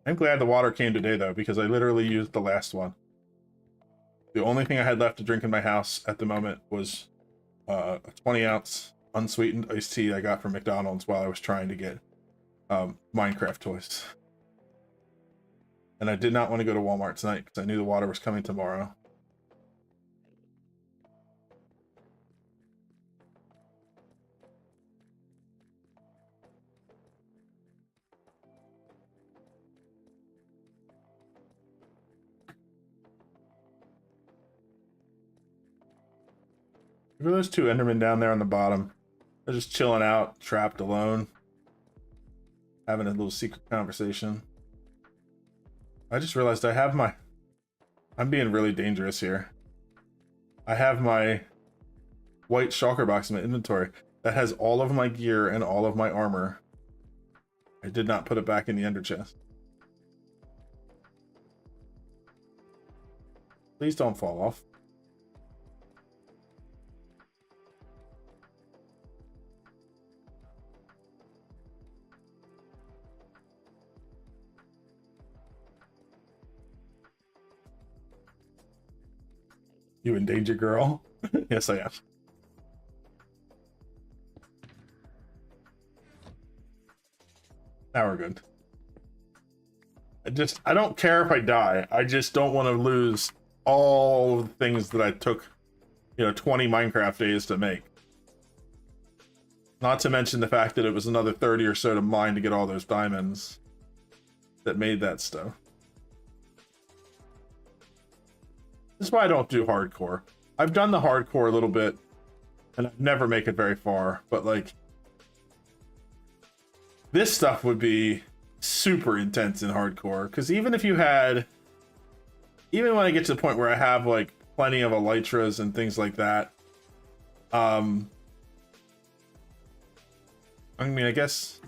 I'm glad the water came today, though, because I literally used the last one. The only thing I had left to drink in my house at the moment was a 20-ounce unsweetened iced tea I got from McDonald's while I was trying to get Minecraft toys. And I did not want to go to Walmart tonight because I knew the water was coming tomorrow. Look at those two Endermen down there on the bottom. They're just chilling out, trapped alone. Having a little secret conversation. I just realized I have my... I'm being really dangerous here. I have my white shulker box in my inventory that has all of my gear and all of my armor. I did not put it back in the ender chest. Please don't fall off. You in danger, girl? Yes, I am. Now we're good. I don't care if I die. I just don't want to lose all the things that I took, 20 Minecraft days to make. Not to mention the fact that it was another 30 or so to mine to get all those diamonds that made that stuff. This is why I don't do hardcore. I've done the hardcore a little bit, and I never make it very far, but like, this stuff would be super intense in hardcore, because even when I get to the point where I have like plenty of elytras and things like that, I mean, I guess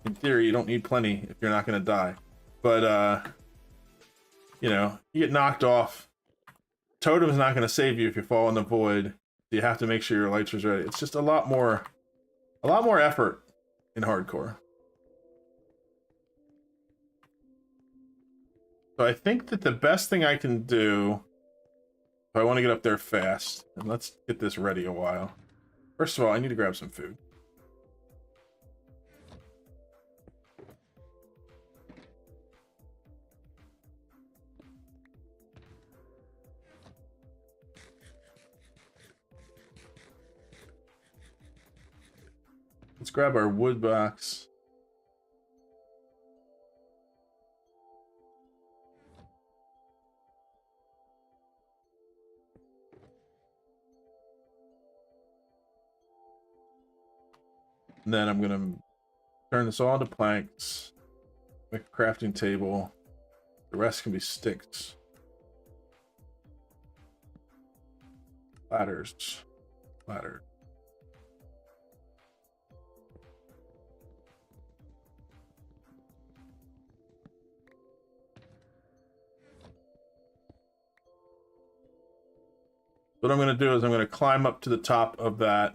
in theory you don't need plenty if you're not going to die, but you get knocked off. Totem's not going to save you if you fall in the void. You have to make sure your elytra's ready. It's just a lot more effort in hardcore. So I think that the best thing I can do, if I want to get up there fast, and let's get this ready a while. First of all, I need to grab some food. Let's grab our wood box. And then I'm gonna turn this all into planks, make a crafting table. The rest can be sticks. Ladders. Ladder. What I'm going to do is I'm going to climb up to the top of that.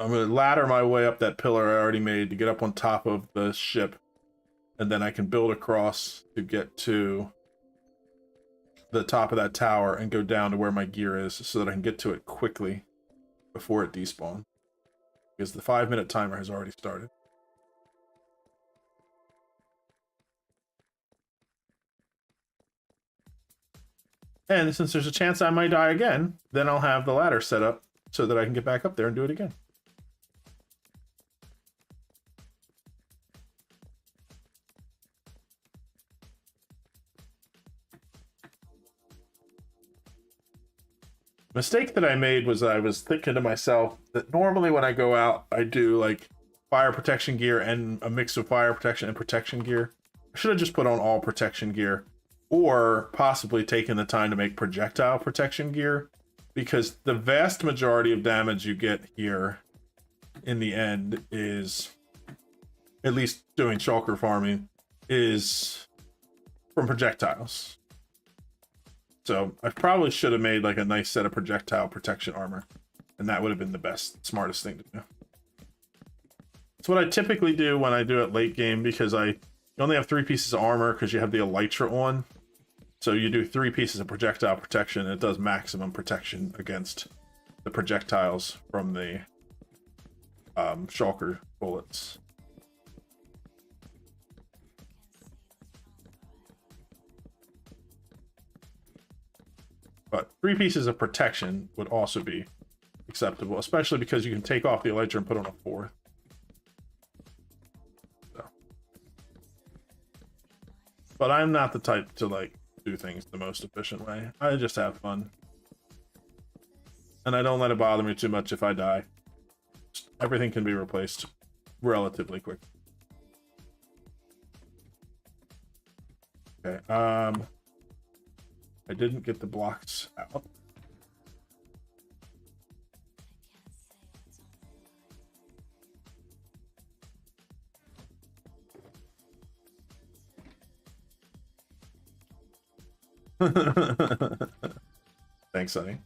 I'm going to ladder my way up that pillar I already made to get up on top of the ship. And then I can build across to get to the top of that tower and go down to where my gear is so that I can get to it quickly before it despawns. Because the 5-minute timer has already started. And since there's a chance I might die again, then I'll have the ladder set up so that I can get back up there and do it again. Mistake that I made was I was thinking to myself that normally when I go out, I do like fire protection gear and a mix of fire protection and protection gear. I should have just put on all protection gear, or possibly taken the time to make projectile protection gear, because the vast majority of damage you get here in the end is, at least doing shulker farming, is from projectiles. So I probably should have made like a nice set of projectile protection armor, and that would have been the best, smartest thing to do. It's what I typically do when I do it late game, because you only have 3 pieces of armor because you have the elytra on. So you do 3 pieces of projectile protection, and it does maximum protection against the projectiles from the shulker bullets. But 3 pieces of protection would also be acceptable, especially because you can take off the elytra and put on a 4th. So. But I'm not the type to like do things the most efficient way. I just have fun. And I don't let it bother me too much if I die. Everything can be replaced relatively quick. Okay, I didn't get the blocks out. Thanks, Sonny.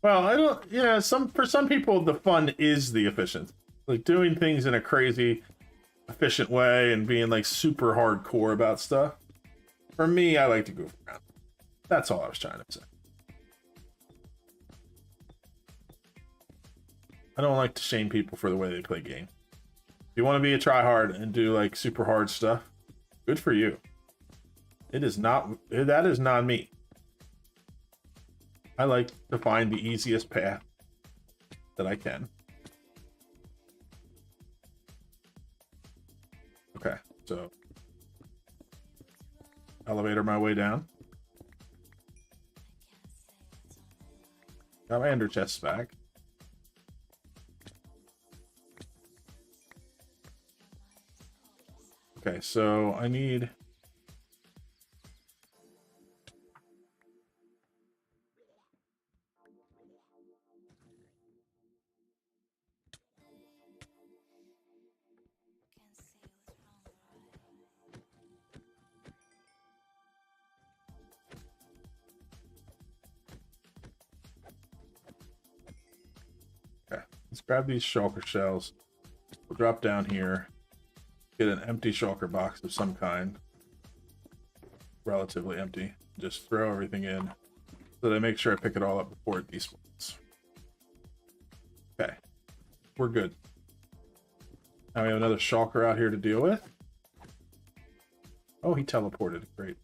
Well, I don't, yeah, for some people the fun is the efficiency. Like doing things in a crazy efficient way and being like super hardcore about stuff. For me, I like to goof around. That's all I was trying to say. I don't like to shame people for the way they play games. If you want to be a tryhard and do like super hard stuff, good for you. It is not, that is not me. I like to find the easiest path that I can. Okay, so elevator my way down. Got my ender chests back. Okay, so I need... Okay, let's grab these shulker shells. We'll drop down here. Get an empty shulker box of some kind. Relatively empty. Just throw everything in so that I make sure I pick it all up before it despawns. Okay, we're good. Now we have another shulker out here to deal with. Oh, he teleported. Great.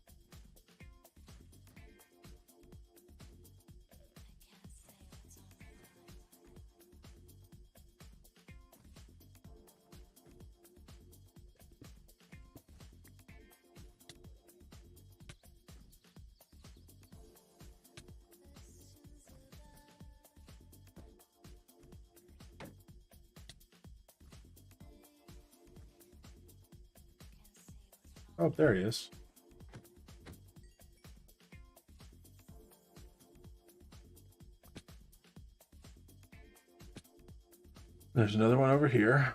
Oh, there he is. There's another one over here.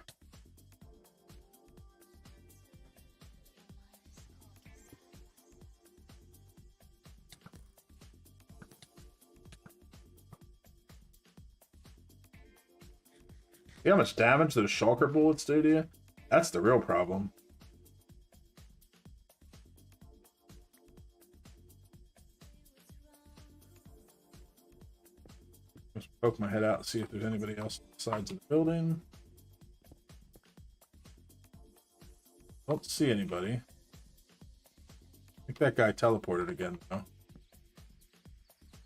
See how much damage those shulker bullets do to you? That's the real problem. Just poke my head out and see if there's anybody else on the sides of the building. Don't see anybody. I think that guy teleported again, though.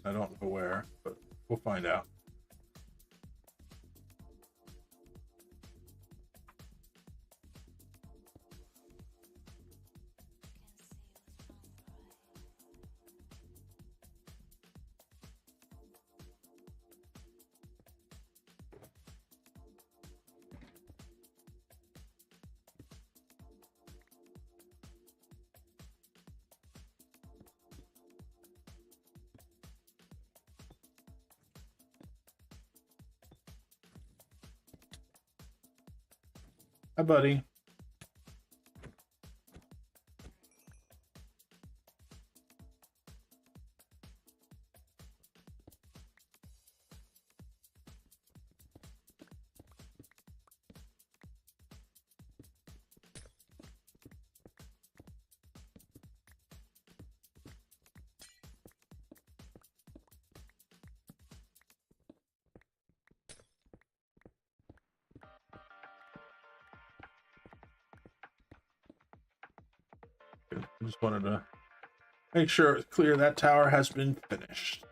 I don't know where, but we'll find out. Hi, buddy. I just wanted to make sure it's clear that tower has been finished.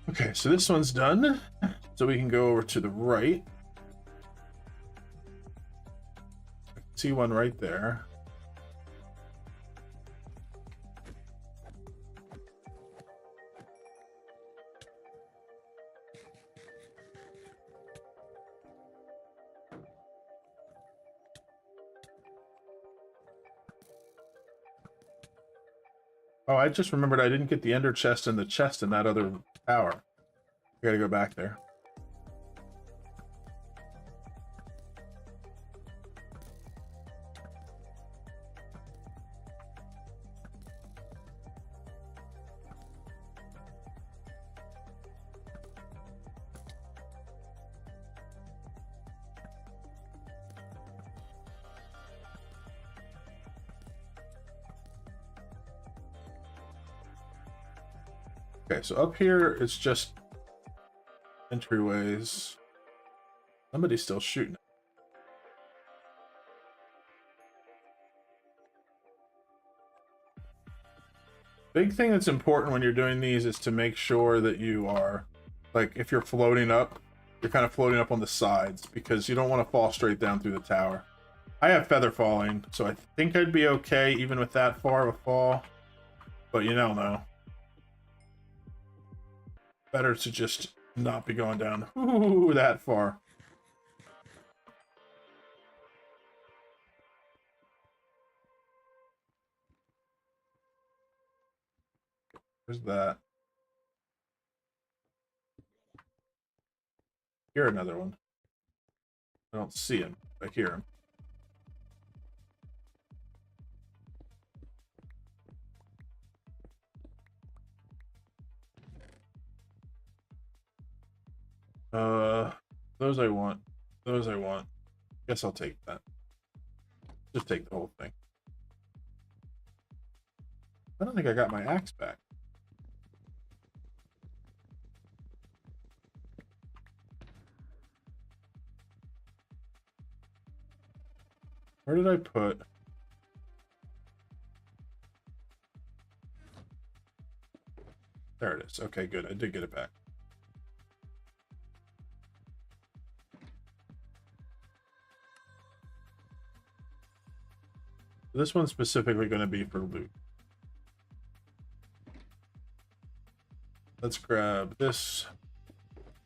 Okay, so this one's done. So we can go over to the right. I can see one right there. Oh, I just remembered I didn't get the ender chest and the chest in that other tower. I gotta go back there. Okay, so up here it's just entryways. Somebody's still shooting. Big thing that's important when you're doing these is to make sure that you are, like, if you're floating up, you're kind of floating up on the sides, because you don't want to fall straight down through the tower. I have feather falling, so I think I'd be okay even with that far of a fall, but you don't know. Better to just not be going down that far. Where's that? Hear another one. I don't see him. I hear him. Those I want. Those I want. Guess I'll take that. Just take the whole thing. I don't think I got my axe back. Where did I put? There it is. Okay, good. I did get it back. This one's specifically going to be for loot. Let's grab this.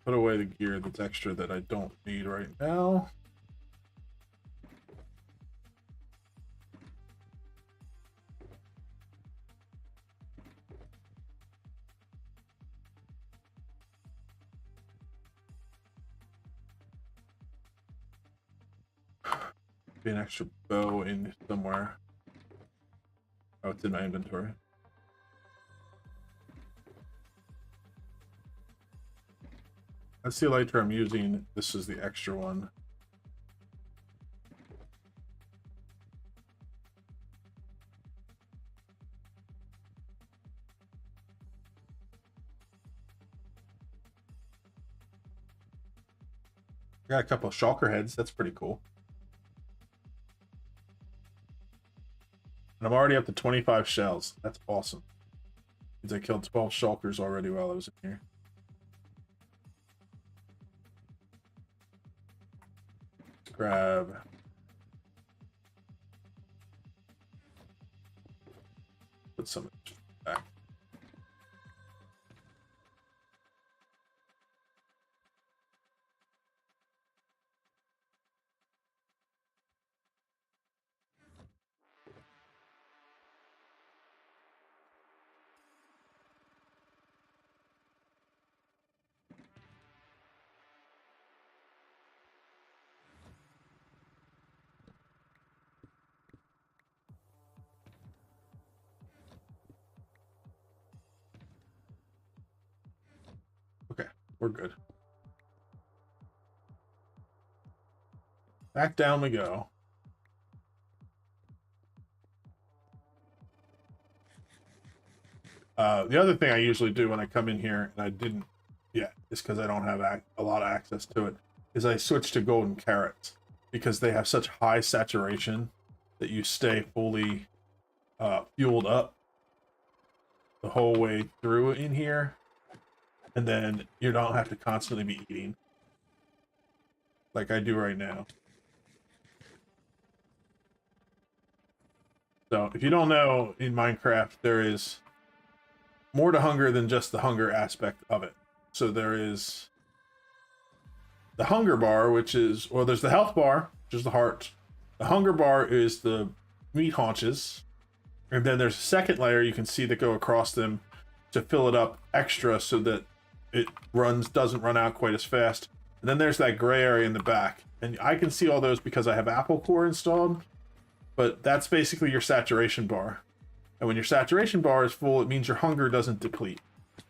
Put away the gear that's extra that I don't need right now. Be an extra bow in somewhere. Oh, it's in my inventory. That's the elytra I'm using. This is the extra one. I got a couple of shulker heads. That's pretty cool. And I'm already up to 25 shells. That's awesome. Means I killed 12 shulkers already while I was in here. Let's grab... Put some back. Okay, we're good. Back down we go. The other thing I usually do when I come in here, and I didn't yet, is because I don't have a lot of access to it, is I switch to golden carrots, because they have such high saturation that you stay fully fueled up the whole way through in here, and then you don't have to constantly be eating like I do right now. So if you don't know, in Minecraft there is more to hunger than just the hunger aspect of it. So there is the hunger bar, which is, or there's the health bar, which is the heart. The hunger bar is the meat haunches. And then there's a second layer you can see that go across them to fill it up extra so that it doesn't run out quite as fast. And then there's that gray area in the back. And I can see all those because I have Apple Core installed. But that's basically your saturation bar. And when your saturation bar is full, it means your hunger doesn't deplete,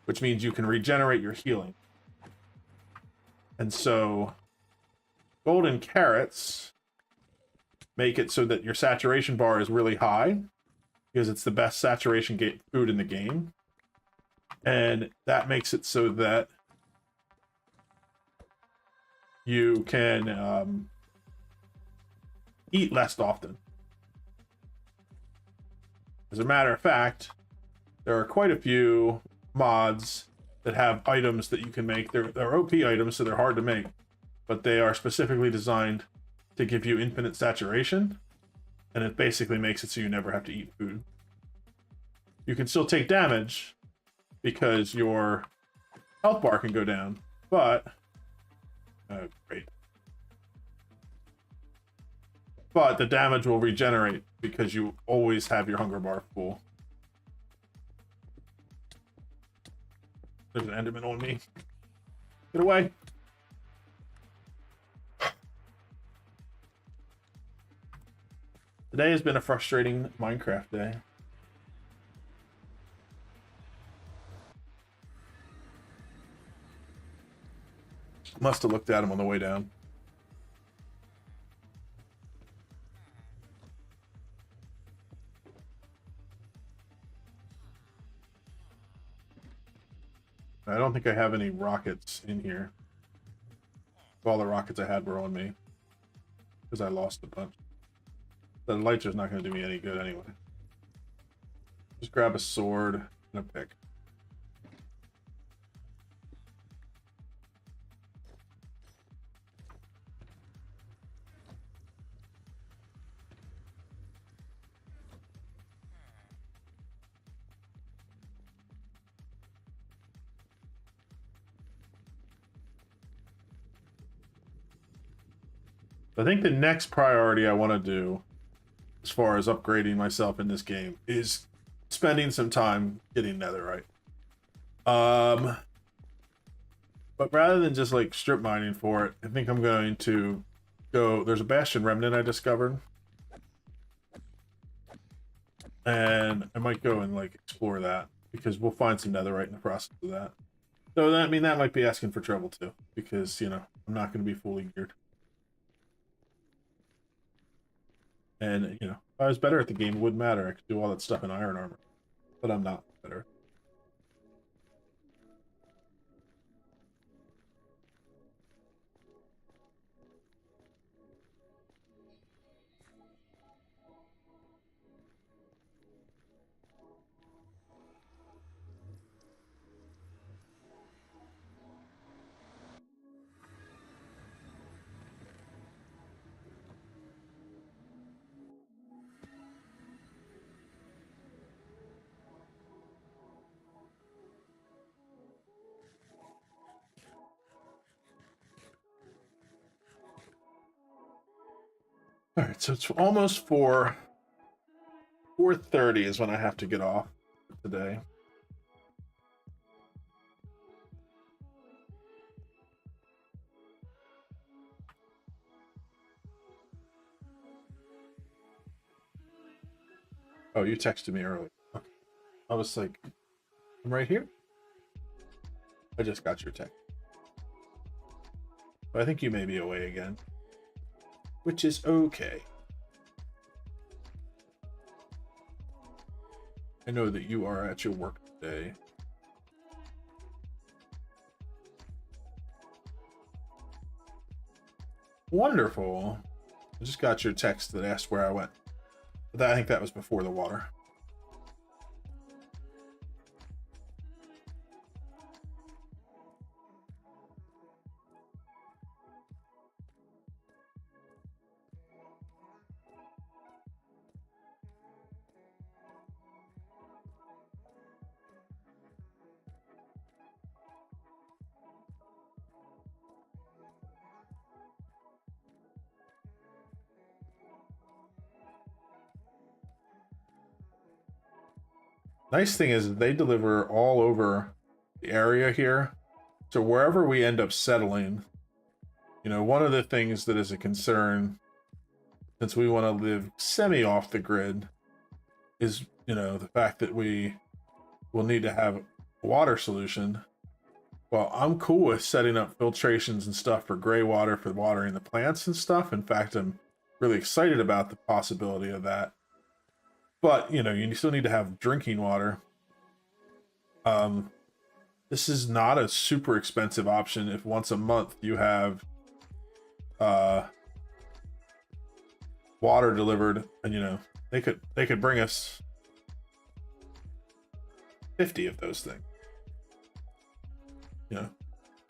which means you can regenerate your healing. And so golden carrots make it so that your saturation bar is really high, because it's the best saturation food in the game. And that makes it so that you can eat less often. As a matter of fact, there are quite a few mods that have items that you can make. They're OP items, so they're hard to make, but they are specifically designed to give you infinite saturation, and it basically makes it so you never have to eat food. You can still take damage because your health bar can go down, but great. But the damage will regenerate because you always have your hunger bar full. There's an Enderman on me. Get away. Today has been a frustrating Minecraft day. Must have looked at him on the way down. I don't think I have any rockets in here. All the rockets I had were on me because I lost a bunch. The lighter's not going to do me any good anyway. Just grab a sword and a pick. I think the next priority I want to do, as far as upgrading myself in this game, is spending some time getting netherite. But rather than just like strip mining for it, I think I'm going to go. There's a bastion remnant I discovered, and I might go and like explore that because we'll find some netherite in the process of that. So that, I mean, that might be asking for trouble too, because you know I'm not going to be fully geared. And, you know, if I was better at the game, it wouldn't matter. I could do all that stuff in iron armor. But I'm not better. All right, so it's almost 4:30 is when I have to get off today. Oh, you texted me earlier. Okay. I was like, I'm right here. I just got your text. But I think you may be away again, which is okay. I know that you are at your work today. Wonderful. I just got your text that asked where I went. But I think that was before the water. Nice thing is they deliver all over the area here. So wherever we end up settling, you know, one of the things that is a concern, since we want to live semi off the grid, is, you know, the fact that we will need to have a water solution. Well, I'm cool with setting up filtrations and stuff for gray water for watering the plants and stuff. In fact, I'm really excited about the possibility of that. But, you know, you still need to have drinking water. this is not a super expensive option if once a month you have water delivered, and you know, they could bring us 50 of those things. You know,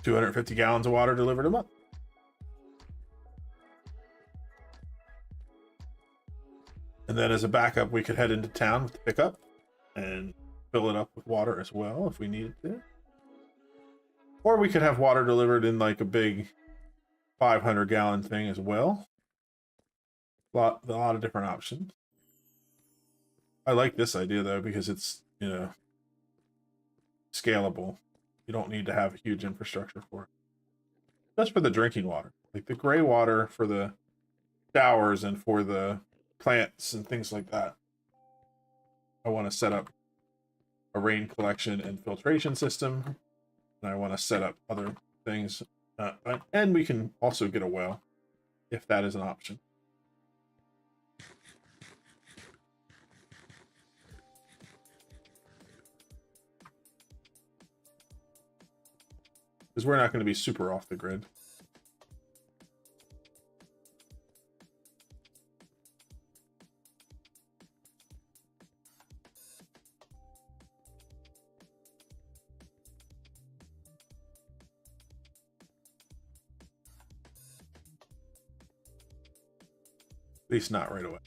250 gallons of water delivered a month. And then as a backup, we could head into town with the pickup and fill it up with water as well if we needed to. Or we could have water delivered in like a big 500 gallon thing as well. A lot of different options. I like this idea though, because it's, you know, scalable. You don't need to have a huge infrastructure for it. Just for the drinking water. Like the gray water for the showers and for the plants and things like that. I want to set up a rain collection and filtration system. And I want to set up other things. And we can also get a well if that is an option. Because we're not going to be super off the grid. At least not right away.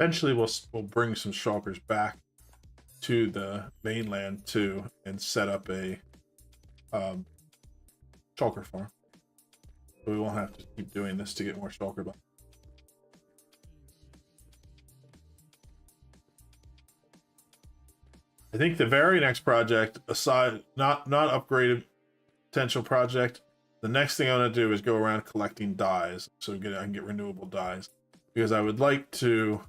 Eventually, we'll bring some shulkers back to the mainland too, and set up a shulker farm. So we won't have to keep doing this to get more shulker. But I think the very next project, aside not upgraded potential project, the next thing I want to do is go around collecting dyes, so I can get renewable dyes, because I would like to.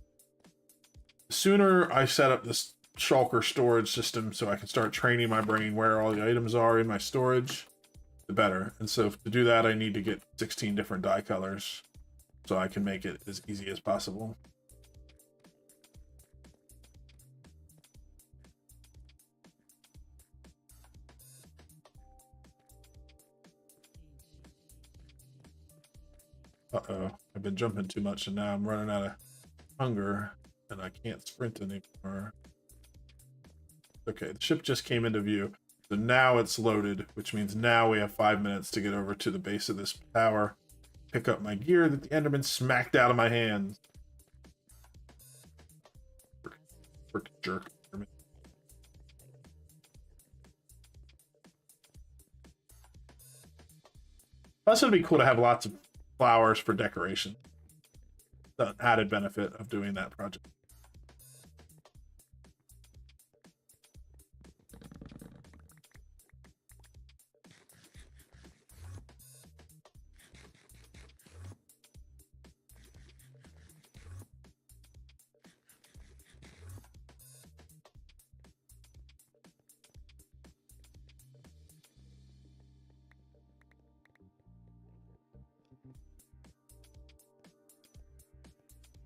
The sooner I set up this shulker storage system so I can start training my brain where all the items are in my storage, the better. And so to do that, I need to get 16 different dye colors so I can make it as easy as possible. Uh-oh, I've been jumping too much and now I'm running out of hunger and I can't sprint anymore. Okay, the ship just came into view. So now it's loaded, which means now we have 5 minutes to get over to the base of this tower, pick up my gear that the Enderman smacked out of my hands. Frick jerk. Plus, it'd be cool to have lots of flowers for decoration. The added benefit of doing that project.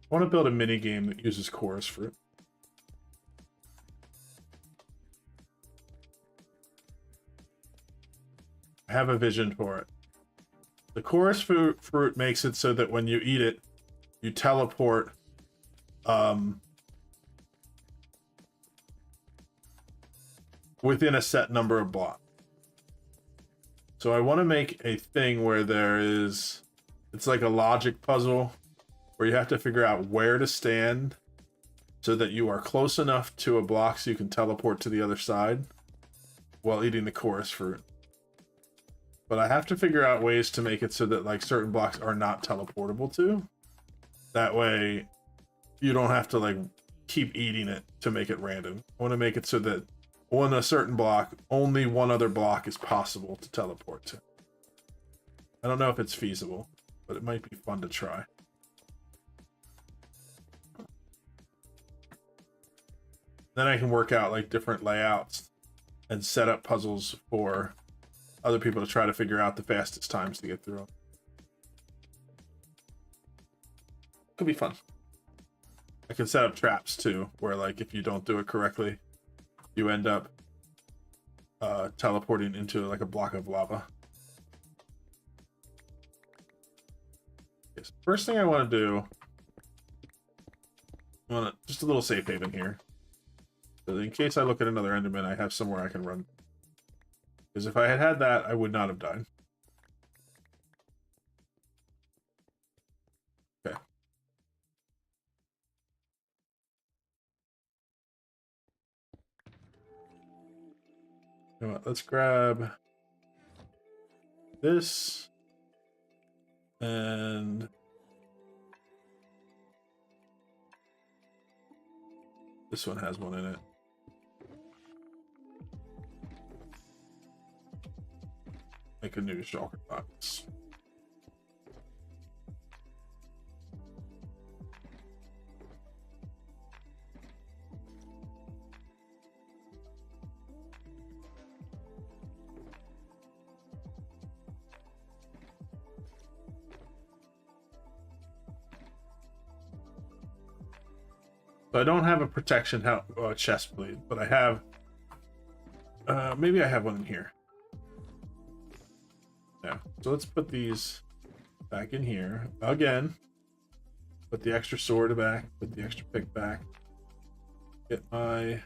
I want to build a mini game that uses chorus fruit. I have a vision for it. The chorus fruit makes it so that when you eat it, you teleport within a set number of blocks. So I want to make a thing where it's like a logic puzzle where you have to figure out where to stand so that you are close enough to a block so you can teleport to the other side while eating the chorus fruit. But I have to figure out ways to make it so that like certain blocks are not teleportable to. That way you don't have to like keep eating it to make it random. I want to make it so that on a certain block, only one other block is possible to teleport to. I don't know if it's feasible, but it might be fun to try. Then I can work out like different layouts and set up puzzles for other people to try to figure out the fastest times to get through them. Could be fun. I can set up traps too, where like if you don't do it correctly, you end up teleporting into like a block of lava. Yes. First thing I want to do, I want just a little safe haven here. So in case I look at another Enderman, I have somewhere I can run. Because if I had had that, I would not have died. Okay. You know what? Let's grab this and this one has one in it. Make a new shulker box. So I don't have a protection chest plate, but I have maybe I have one in here. Yeah, so let's put these back in here again. Put the extra sword back, put the extra pick back. Get my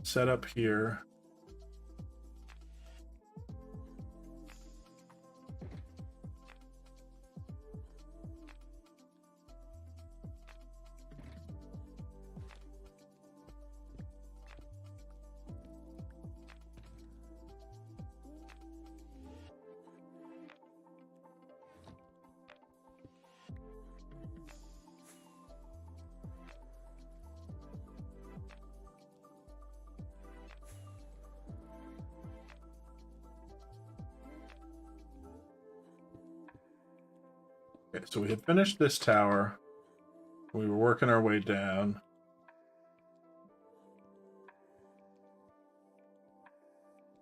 setup here. Okay, so we had finished this tower. We were working our way down.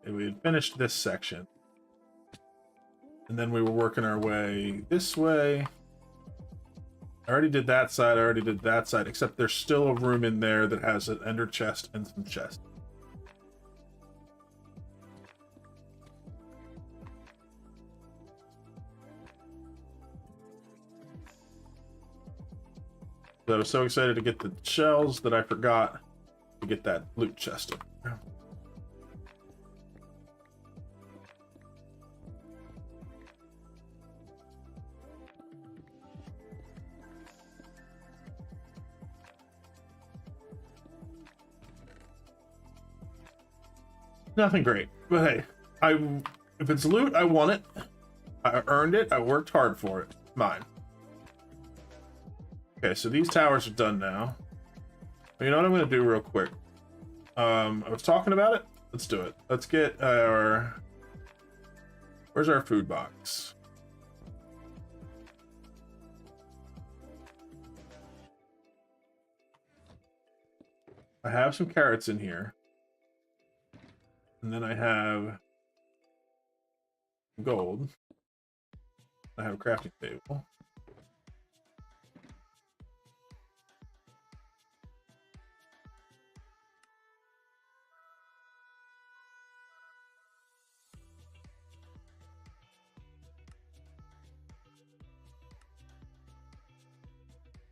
And we had finished this section. And then we were working our way this way. I already did that side, I already did that side, except there's still a room in there that has an ender chest and some chests. I was so excited to get the shells that I forgot to get that loot chest in. Nothing great, but hey, if it's loot, I want it. I earned it. I worked hard for it. Mine. Okay, so these towers are done now. You know what I'm going to do real quick? I was talking about it. Let's do it. Let's get our... Where's our food box? I have some carrots in here. And then I have gold. I have a crafting table.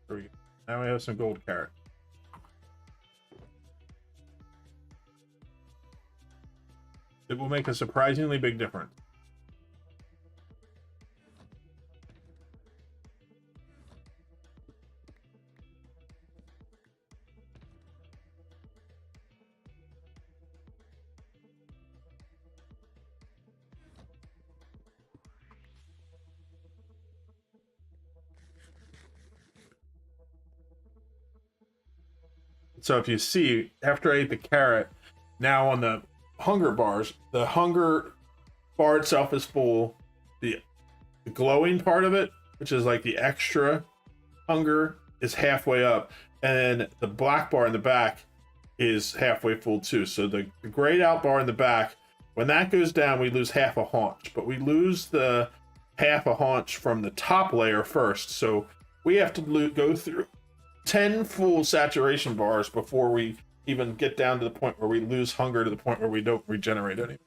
There we go. Now we have some gold carrot. It will make a surprisingly big difference. So if you see, after I ate the carrot, now on the hunger bars, the hunger bar itself is full. The glowing part of it, which is like the extra hunger, is halfway up. And the black bar in the back is halfway full too. So the grayed out bar in the back, when that goes down, we lose half a haunch. But we lose the half a haunch from the top layer first. So we have to go through 10 full saturation bars before we even get down to the point where we lose hunger to the point where we don't regenerate any.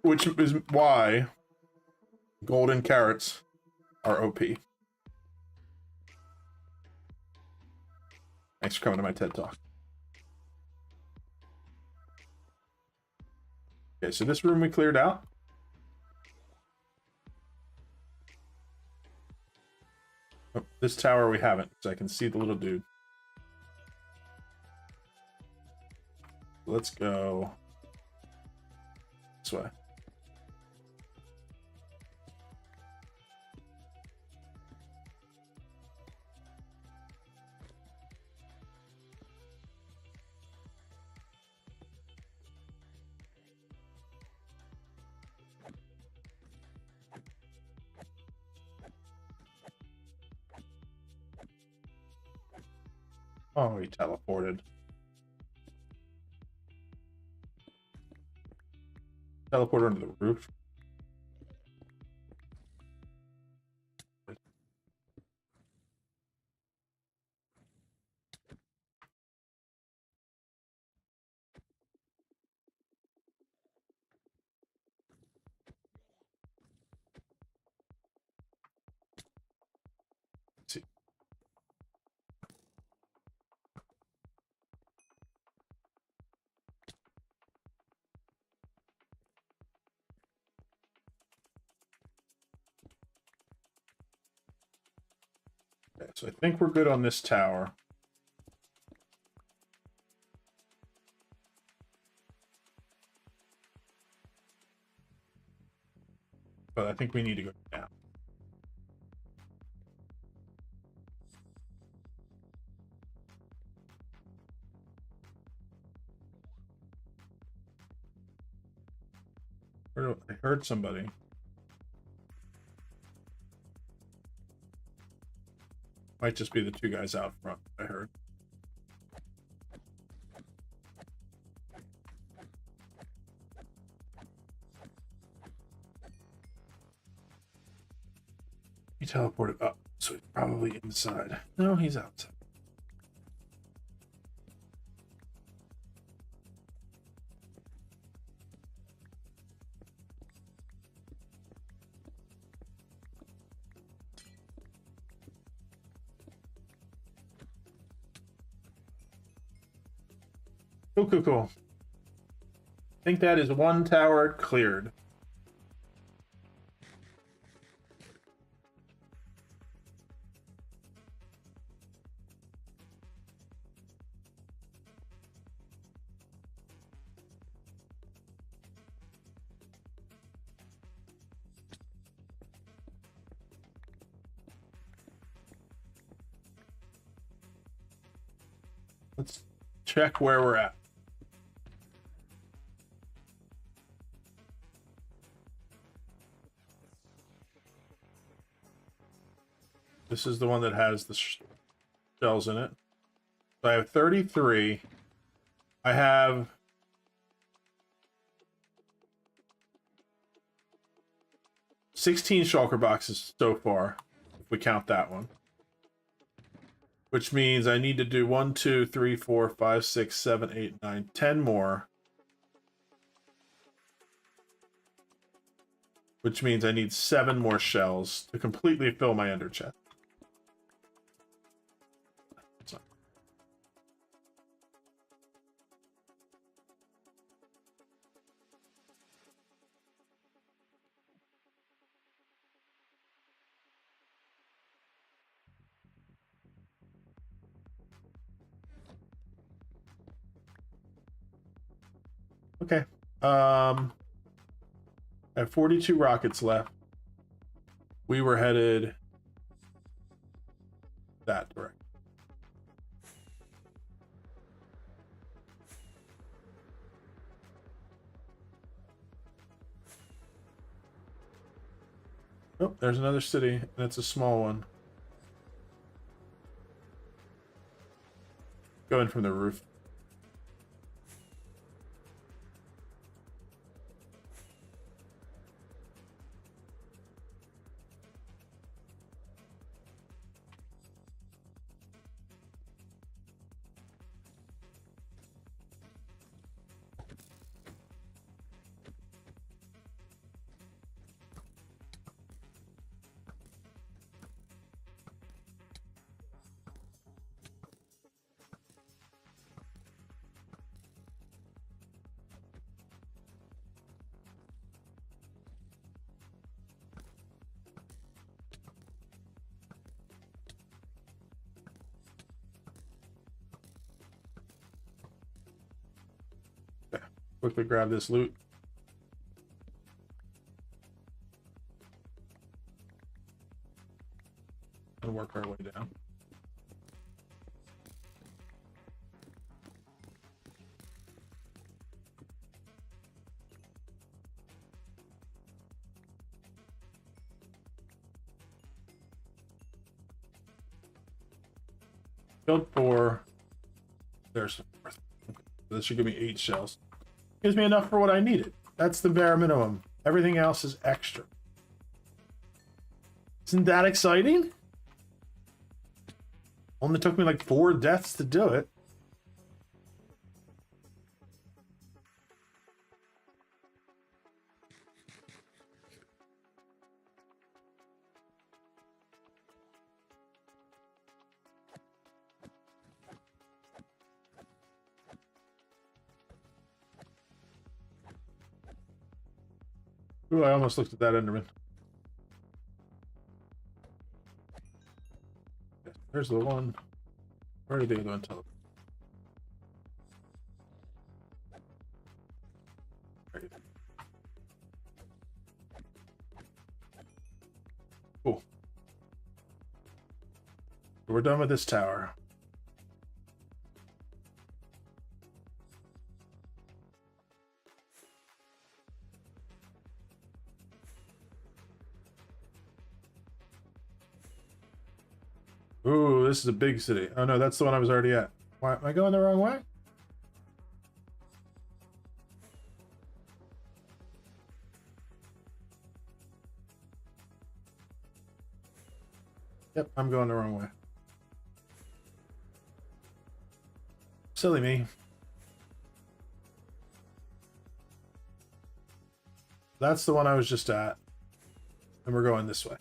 Which is why golden carrots are OP. Thanks for coming to my TED Talk. Okay, so this room we cleared out. Oh, this tower we haven't, so I can see the little dude. Let's go this way. Oh, he teleported. Teleported onto the roof. Let's see. Okay, so I think we're good on this tower. But I think we need to go down. I heard somebody. Might just be the two guys out front, I heard. He teleported up, so he's probably inside. No, he's outside. Cool. I think that is one tower cleared. Let's check where we're at. This is the one that has the shells in it. So I have 33. I have 16 shulker boxes so far, if we count that one. Which means I need to do 1, 2, 3, 4, 5, 6, 7, 8, 9, 10 more. Which means I need 7 more shells to completely fill my ender chest. Okay. I have 42 rockets left. We were headed that direction. Oh, there's another city, and it's a small one. Go in from the roof. Quickly grab this loot. And work our way down. Build 4. There's 4. This should give me 8 shells. Gives me enough for what I needed. That's the bare minimum. Everything else is extra. Isn't that exciting? Only took me like 4 deaths to do it. Ooh, I almost looked at that Enderman. There's the one. Where did the other one tell? Cool. We're done with this tower. Ooh, this is a big city. Oh no, that's the one I was already at. Why am I going the wrong way? Yep, I'm going the wrong way. Silly me. That's the one I was just at. And we're going this way.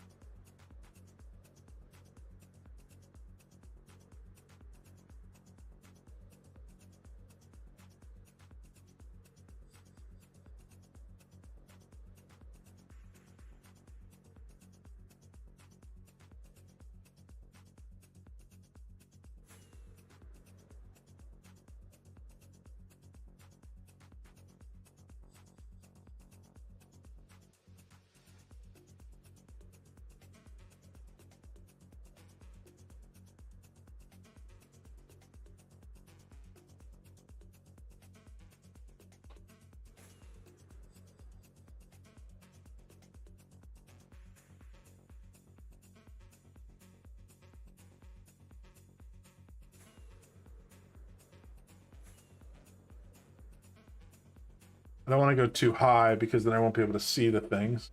I don't want to go too high because then I won't be able to see the things.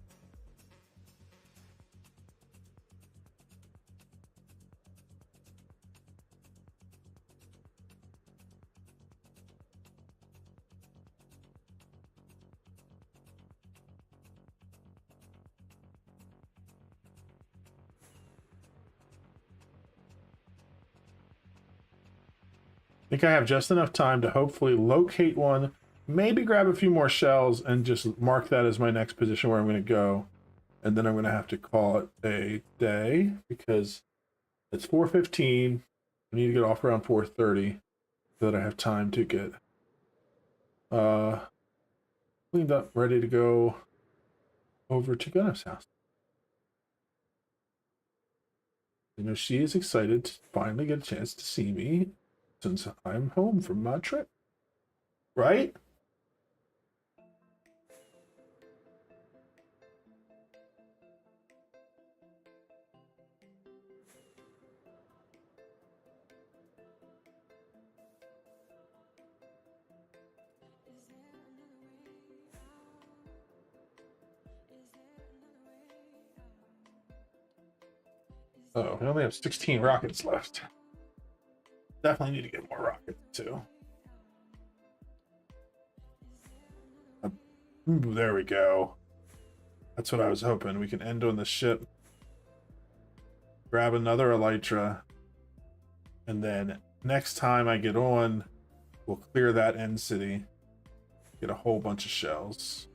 I think I have just enough time to hopefully locate one, maybe grab a few more shells and just mark that as my next position where I'm going to go. And then I'm going to have to call it a day because it's 4:15. I need to get off around 4:30 so that I have time to get cleaned up, ready to go over to Gunner's house. You know, she is excited to finally get a chance to see me since I'm home from my trip. Right? Oh, we only have 16 rockets left. Definitely need to get more rockets too. Ooh, there we go. That's what I was hoping. We can end on the ship. Grab another elytra. And then next time I get on, we'll clear that end city. Get a whole bunch of shells.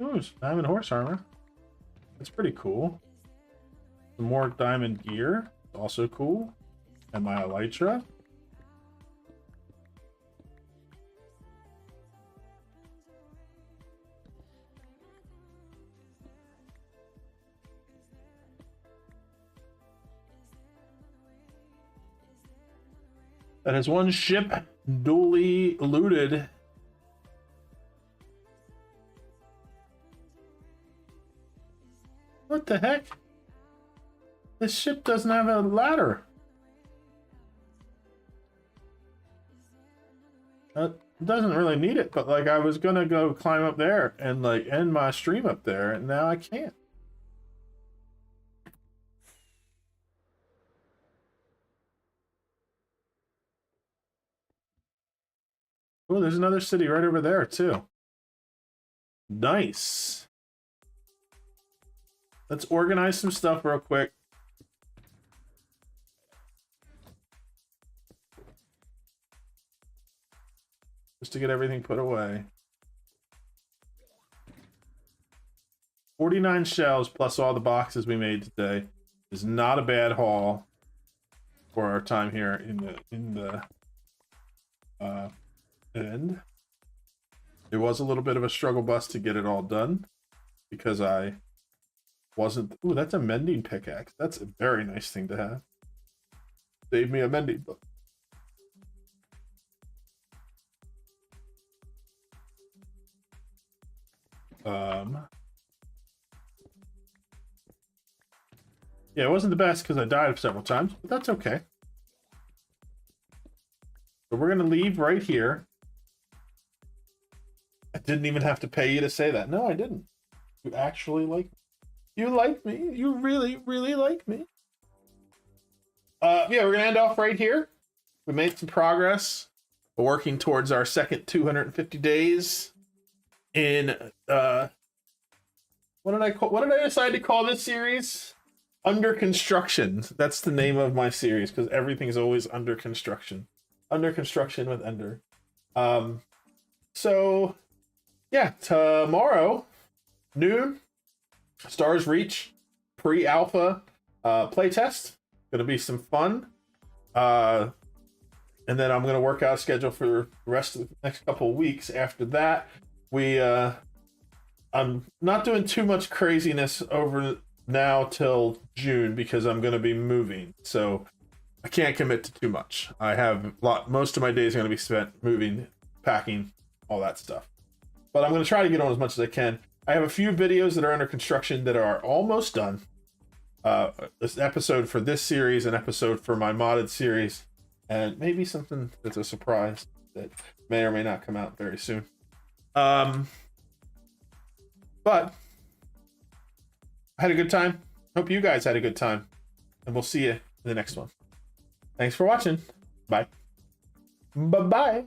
Ooh, diamond horse armor. That's pretty cool. Some more diamond gear. Also cool. And my elytra. That is one ship duly looted. What the heck? This ship doesn't have a ladder. It doesn't really need it, but like I was gonna go climb up there and like end my stream up there, and now I can't. Oh, there's another city right over there too. Nice. Let's organize some stuff real quick. Just to get everything put away. 49 shells plus all the boxes we made today is not a bad haul for our time here in the end. It was a little bit of a struggle bus to get it all done because I wasn't. Ooh, that's a mending pickaxe. That's a very nice thing to have. Save me a mending book. Yeah, it wasn't the best because I died several times, but that's okay. So we're gonna leave right here. I didn't even have to pay you to say that. No, I didn't. You actually like me. You like me. You really, really like me. Yeah, we're gonna end off right here. We made some progress. We're working towards our second 250 days in what did I decide to call this series? Under Construction. That's the name of my series because everything's always under construction. Under Construction with Ender. So yeah, tomorrow noon, Stars Reach pre-alpha playtest. Gonna be some fun. And then I'm gonna work out a schedule for the rest of the next couple of weeks. After that, I'm not doing too much craziness over now till June because I'm gonna be moving. So I can't commit to too much. I have most of my days are gonna be spent moving, packing, all that stuff. but I'm going to try to get on as much as I can. I have a few videos that are under construction that are almost done. This episode for this series, an episode for my modded series, and maybe something that's a surprise that may or may not come out very soon. But I had a good time. Hope you guys had a good time, and we'll see you in the next one. Thanks for watching. Bye. Bye-bye.